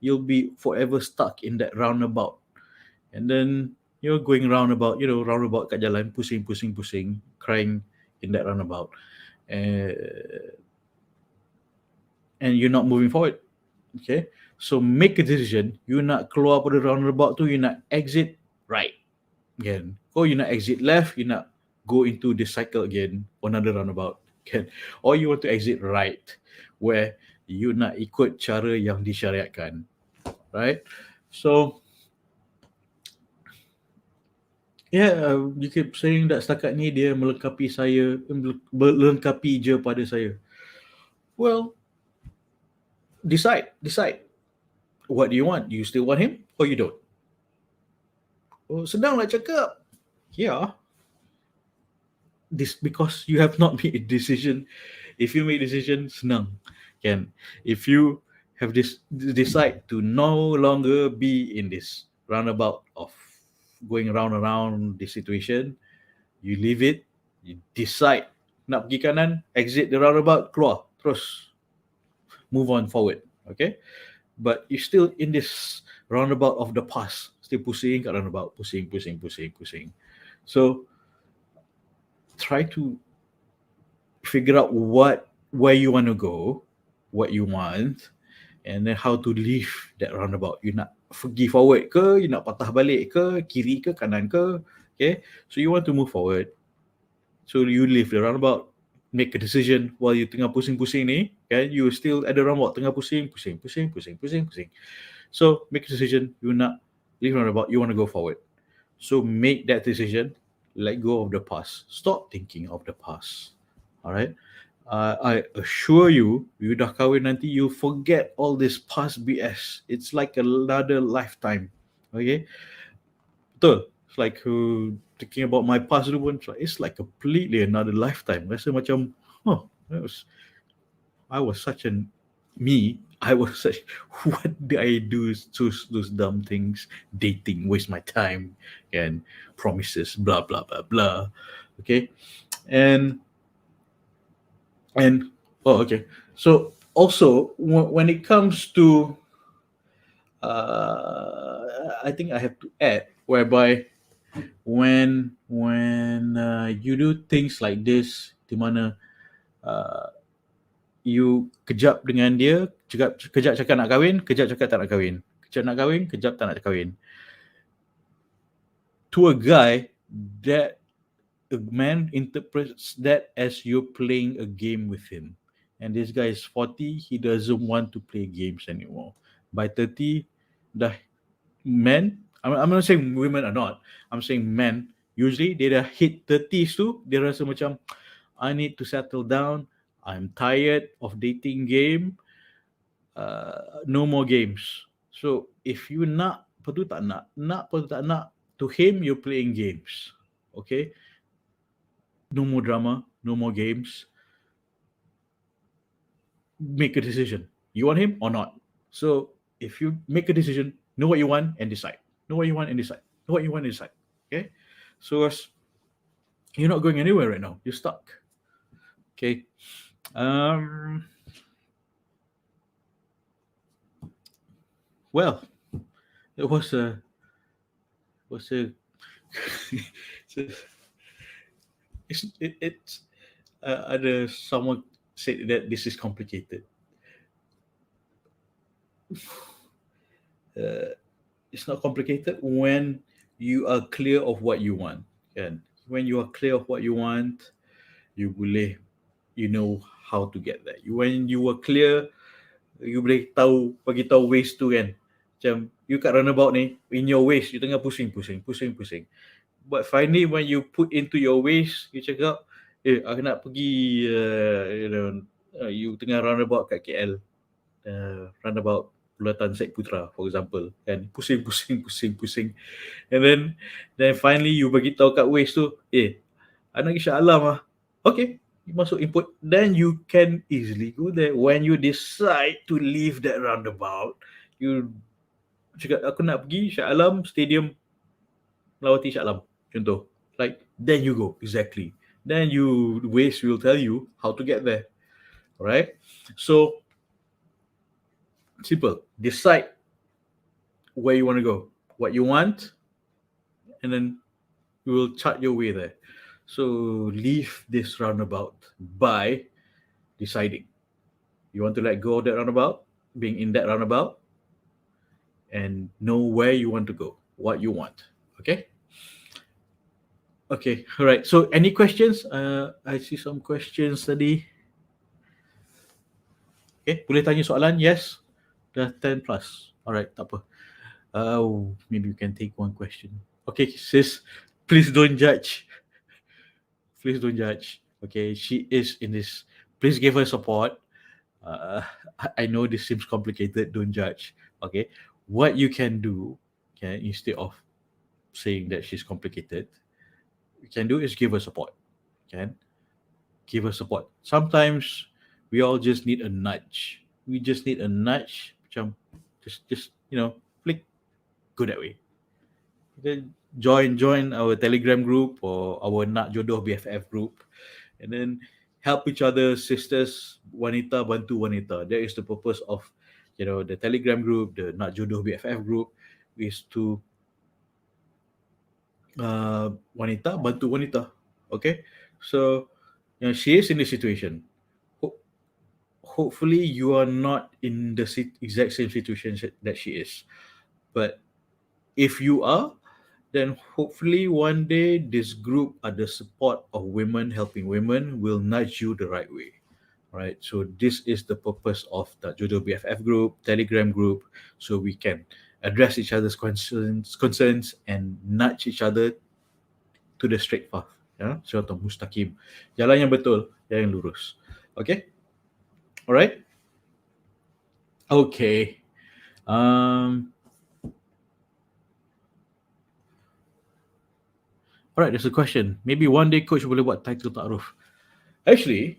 you'll be forever stuck in that roundabout. And then you're going roundabout kat jalan, pusing, crying in that roundabout. And you're not moving forward. Okay? So make a decision. You nak keluar pada roundabout tu, you nak exit right again. Or you nak exit left, you nak go into this cycle again, another roundabout. Okay? Or you want to exit right, where you nak ikut cara yang disyariatkan. Right? So, you keep saying that setakat ni dia melengkapi je pada saya. Well, decide. What do you want? You still want him or you don't? Oh, senang nak cakap. Yeah. This because you have not made a decision. If you make a decision, senang. Kan? If you have decide to no longer be in this roundabout of going around this situation, you leave it, you decide nak pergi kanan, exit the roundabout, keluar, terus move on forward, okay? But you're still in this roundabout of the past, still pusing kat roundabout, pusing. So try to figure out where you want to go, what you want, and then how to leave that roundabout. You nak pergi forward ke, you nak patah balik ke, kiri ke, kanan ke, okay? So you want to move forward. So you leave the roundabout, make a decision while you tengah pusing-pusing ni, okay? You still at the roundabout, tengah pusing. So make a decision, you nak leave roundabout, you want to go forward. So make that decision, let go of the past. Stop thinking of the past. All right? I assure you, you dah kahwin nanti, you forget all this past BS. It's like another lifetime. Okay? Betul. It's like thinking about my past dulu pun, it's like completely another lifetime. Rasa macam, I was such an I was such, what did I do? Choose those dumb things, dating, waste my time, and promises, blah, blah, blah, blah. Okay? And okay. So also, when it comes to, I think I have to add, whereby when you do things like this, di mana you kejap dengan dia, kejap cakap nak kahwin, kejap cakap tak nak kahwin. Kejap nak kahwin, kejap tak nak kahwin. To a guy, that a man interprets that as you're playing a game with him. And this guy is 40, he doesn't want to play games anymore. By 30, dah men, I'm not saying women are not, I'm saying men, usually they dah hit 30s tu, dia rasa macam, I need to settle down, I'm tired of dating game, no more games. So if you nak, apa tu tak nak, to him you're playing games. Okay? No more drama, no more games. Make a decision. You want him or not? So if you make a decision, know what you want and decide. Okay? So you're not going anywhere right now. You're stuck. Okay? Well, it was a it's someone said that this is complicated. It's not complicated when you are clear of what you want. And when you are clear of what you want, you know how to get there. When you are clear, you boleh bagi tahu ways tu kan. Macam you kat roundabout ni, in your ways, you tengah pusing. But finally, when you put into your ways, you cakap, aku nak pergi, you tengah roundabout kat KL, roundabout Bulatan Syed Putra, for example, kan, pusing, and then finally you bagi tahu kat ways tu, anak Isya Alam lah, okay, you masuk input, then you can easily go there. When you decide to leave that roundabout, you cakap, aku nak pergi Shah Alam Stadium Melawati Shah Alam, contoh, like, then you go, exactly, then ways will tell you how to get there. Alright, so simple, decide where you want to go, what you want, and then you will chart your way there. So leave this roundabout by deciding you want to let go of that roundabout, being in that roundabout, and know where you want to go, what you want. Okay, all right, so any questions? I see some questions tadi. Okay, boleh tanya soalan. Yes, dah 10 plus. Alright, tak apa. Maybe you can take one question. Okay, sis, please don't judge. Okay, she is in this. Please give her support. I know this seems complicated. Don't judge. Okay, what you can do, okay, instead of saying that she's complicated, you can do is give her support. Okay, give her support. Sometimes we all just need a nudge. We just need a nudge. Just flick, go that way. Then join our Telegram group or our Nak Jodoh BFF group, and then help each other, sisters, wanita bantu wanita. That is the purpose of the Telegram group, the Nak Jodoh BFF group, is to wanita bantu wanita. Okay, so she is in this situation. Hopefully you are not in the exact same situation that she is, but if you are, then hopefully one day this group at the support of women helping women will nudge you the right way. Right, so this is the purpose of the Jodoh BFF group, Telegram group, so we can address each other's concerns and nudge each other to the straight path. Ya, siratal mustaqim. Jalan yang betul, jalan yang lurus. Okay? Alright? Okay. Alright, there's a question. Maybe one day coach boleh buat title ta'aruf. Actually,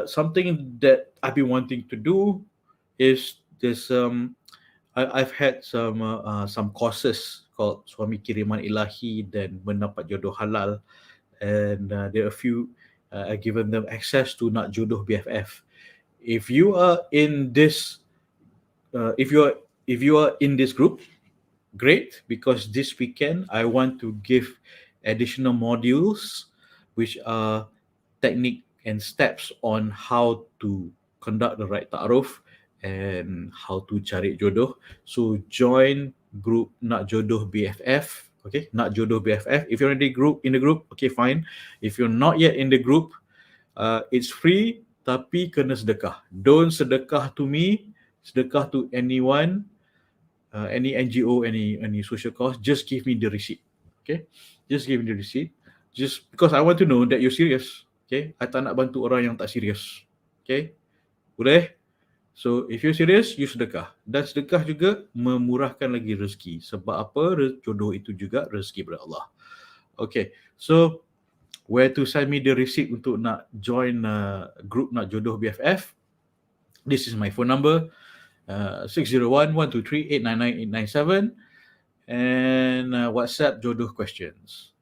something that I've been wanting to do is this. I've had some courses called Suami Kiriman Ilahi dan Mendapat Jodoh Halal, and there are a few. I've given them access to Nak Jodoh BFF. If you are in this, if you are in this group, great, because this weekend I want to give additional modules, which are technique and steps on how to conduct the right ta'aruf and how to cari jodoh. So join group Nak Jodoh BFF. Okay, Nak Jodoh BFF. If you're in the group, okay, fine. If you're not yet in the group, it's free, tapi kena sedekah. Don't sedekah to me, sedekah to anyone, any NGO, any social cause. Just give me the receipt. Okay, just give me the receipt. Just because I want to know that you're serious. Okay, I tak nak bantu orang yang tak serius. Okay, boleh? So if you're serious, you sedekah. Dan sedekah juga memurahkan lagi rezeki. Sebab apa? Jodoh itu juga rezeki dari Allah. Okay, so where to send me the receipt untuk nak join group Nak Jodoh BFF? This is my phone number, 601-123-899-897, and WhatsApp Jodoh questions.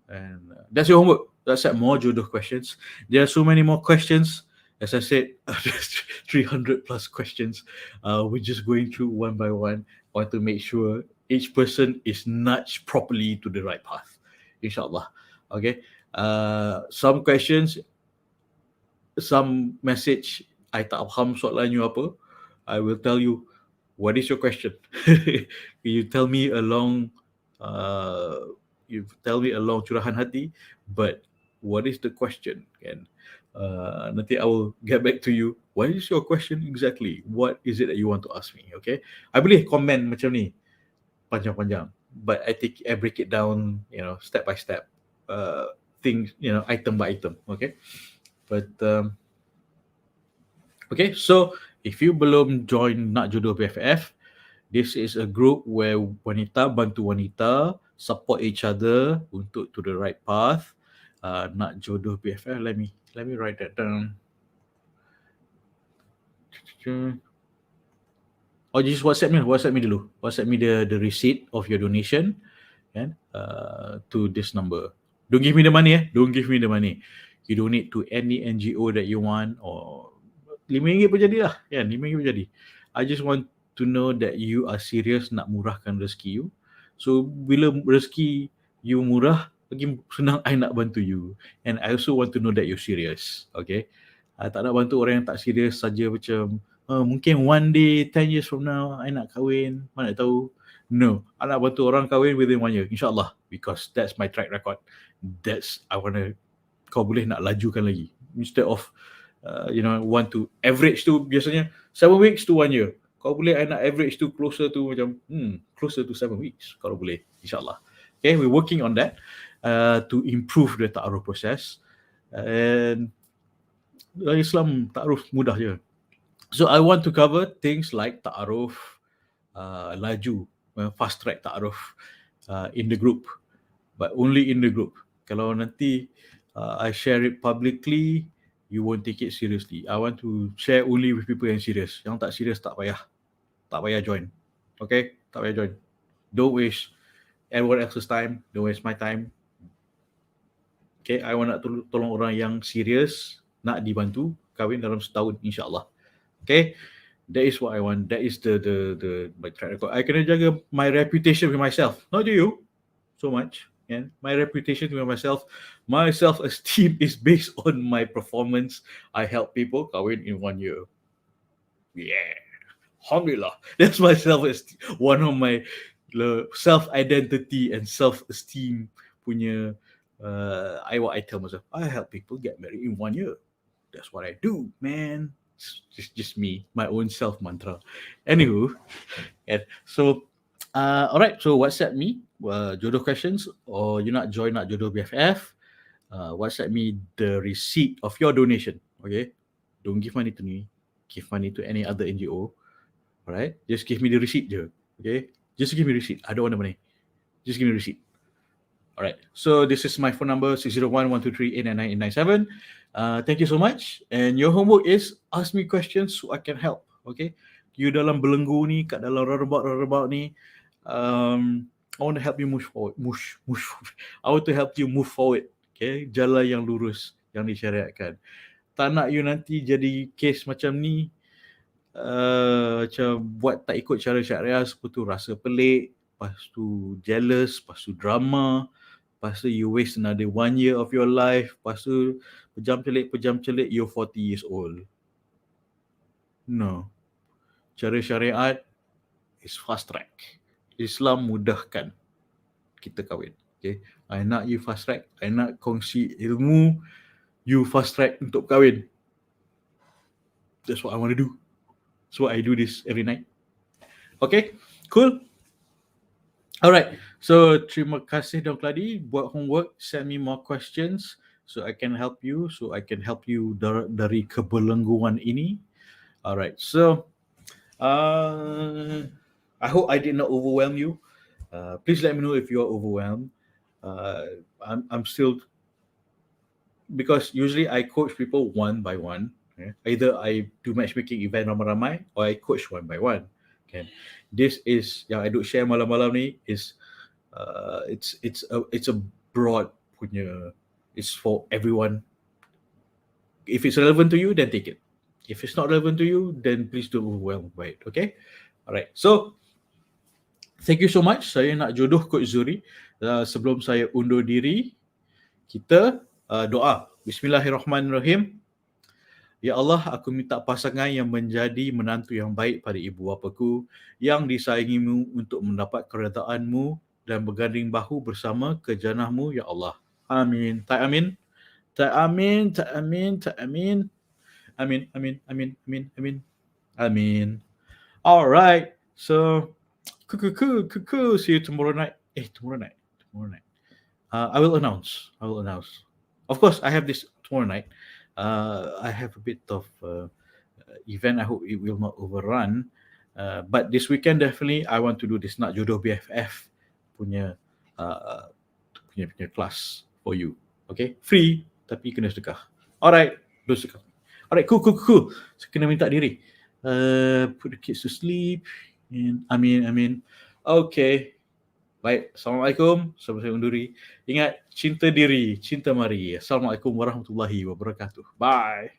And that's your homework. WhatsApp more Jodoh questions. There are so many more questions. As I said, there's 300 plus questions. We're just going through one by one. Want to make sure each person is nudged properly to the right path. Inshallah. Okay. Some questions, some message, I tak faham soalannya apa. I will tell you, what is your question? You tell me along curahan hati, but what is the question? And nanti I will get back to you. What is your question exactly? What is it that you want to ask me? Okay, I boleh comment macam ni panjang-panjang, but I break it down, step by step, things, item by item. Okay, but okay, so if you belum join Nak Jodoh BFF, this is a group where wanita bantu wanita, support each other untuk to the right path. Nak Jodoh BFF. Let me write that down. Or just WhatsApp me dulu. WhatsApp me the receipt of your donation, and to this number. Don't give me the money. Don't give me the money. You donate to any NGO that you want, or RM5 pun jadilah. RM5 pun jadi. I just want to know that you are serious nak murahkan rezeki you. So bila rezeki you murah, lagi senang I nak bantu you. And I also want to know that you're serious. Okay, I tak nak bantu orang yang tak serius saja macam mungkin one day 10 years from now I nak kahwin, mana tahu. No, I nak bantu orang kahwin within 1 year, insyaAllah, because that's my track record. That's I want to, kau boleh nak lajukan lagi, instead of want to average tu biasanya 7 weeks to 1 year. Kau boleh I nak average tu closer to macam closer to 7 weeks kalau boleh, insyaAllah. Okay, we're working on that to improve the ta'aruf process. And Islam ta'aruf mudah je. So I want to cover things like ta'aruf, laju, fast track ta'aruf in the group, but only in the group. Kalau nanti I share it publicly, you won't take it seriously. I want to share only with people yang serious. Yang tak serious tak payah join. Okay, tak payah join. Don't waste everyone else's time. Don't waste my time. Okay, I want nak tolong orang yang serious, nak dibantu kahwin dalam setahun, insyaAllah. Okay, that is what I want. That is the my track record. I kena jaga my reputation with myself, not you. so much. And my reputation to myself, my self-esteem is based on my performance. I help people kahwin in 1 year. Yeah. Alhamdulillah. That's my self-esteem. One of my self-identity and self-esteem punya, what I tell myself, I help people get married in 1 year. That's what I do, man. It's just me, my own self mantra. Anywho, and so, all right. So WhatsApp me, jodoh questions, or you nak join nak jodoh BFF. WhatsApp me the receipt of your donation. Okay, don't give money to me. Give money to any other NGO. All right, just give me the receipt, je. Okay, just give me receipt. I don't want the money. Just give me receipt. All right. So this is my phone number 601-123-899-897. Thank you so much. And your homework is ask me questions so I can help. Okay. You dalam belenggu ni, kat dalam rarabat ni, I want to help you move forward. I want to help you move forward. Okay. Jalan yang lurus yang disyariatkan. Tak nak you nanti jadi case macam ni, macam buat tak ikut cara syariah, lepas tu rasa pelik, lepas tu jealous, lepas tu drama, lepas tu you waste another 1 year of your life, lepas tu pejam celik, you're 40 years old. No. Cara syariat is fast track. Islam mudahkan kita kahwin. Okay. I nak you fast track. I nak kongsi ilmu you fast track untuk kahwin. That's what I want to do. So I do this every night. Okay. Cool. Alright, so terima kasih Dong Kladi. Buat homework, send me more questions so I can help you, dari kebelengguan ini. Alright, so I hope I did not overwhelm you. Please let me know if you are overwhelmed. I'm still, because usually I coach people one by one. Okay? Either I do matchmaking event ramai-ramai or I coach one by one. Okay. This is yang I do share malam-malam ni is it's a broad punya, it's for everyone. If it's relevant to you, then take it. If it's not relevant to you, then please don't overwhelm by it. Okay. Alright. So thank you so much. Saya nak jodoh Coach Zuri. Sebelum saya undur diri, kita doa. Bismillahirrahmanirrahim. Ya Allah, aku minta pasangan yang menjadi menantu yang baik pada ibu bapaku, yang disayangimu untuk mendapat keredaan-Mu dan berganding bahu bersama ke jannah-Mu, ya Allah. Amin. Tak amin? Tak amin, tak amin, tak amin. Amin, amin, amin, amin, amin. Amin. Alright. So, see you tomorrow night. Tomorrow night. I will announce. Of course, I have this tomorrow night. I have a bit of event. I hope it will not overrun. But this weekend definitely I want to do this nak jodoh BFF punya class for you. Okay, free tapi kena sedekah. Alright, do sedekah. Alright, cool. So, kena minta diri. Put the kids to sleep. And amin. Okay. Baik, Assalamualaikum. Sampai saya unduri. Ingat, cinta diri, cinta mari. Assalamualaikum warahmatullahi wabarakatuh. Bye.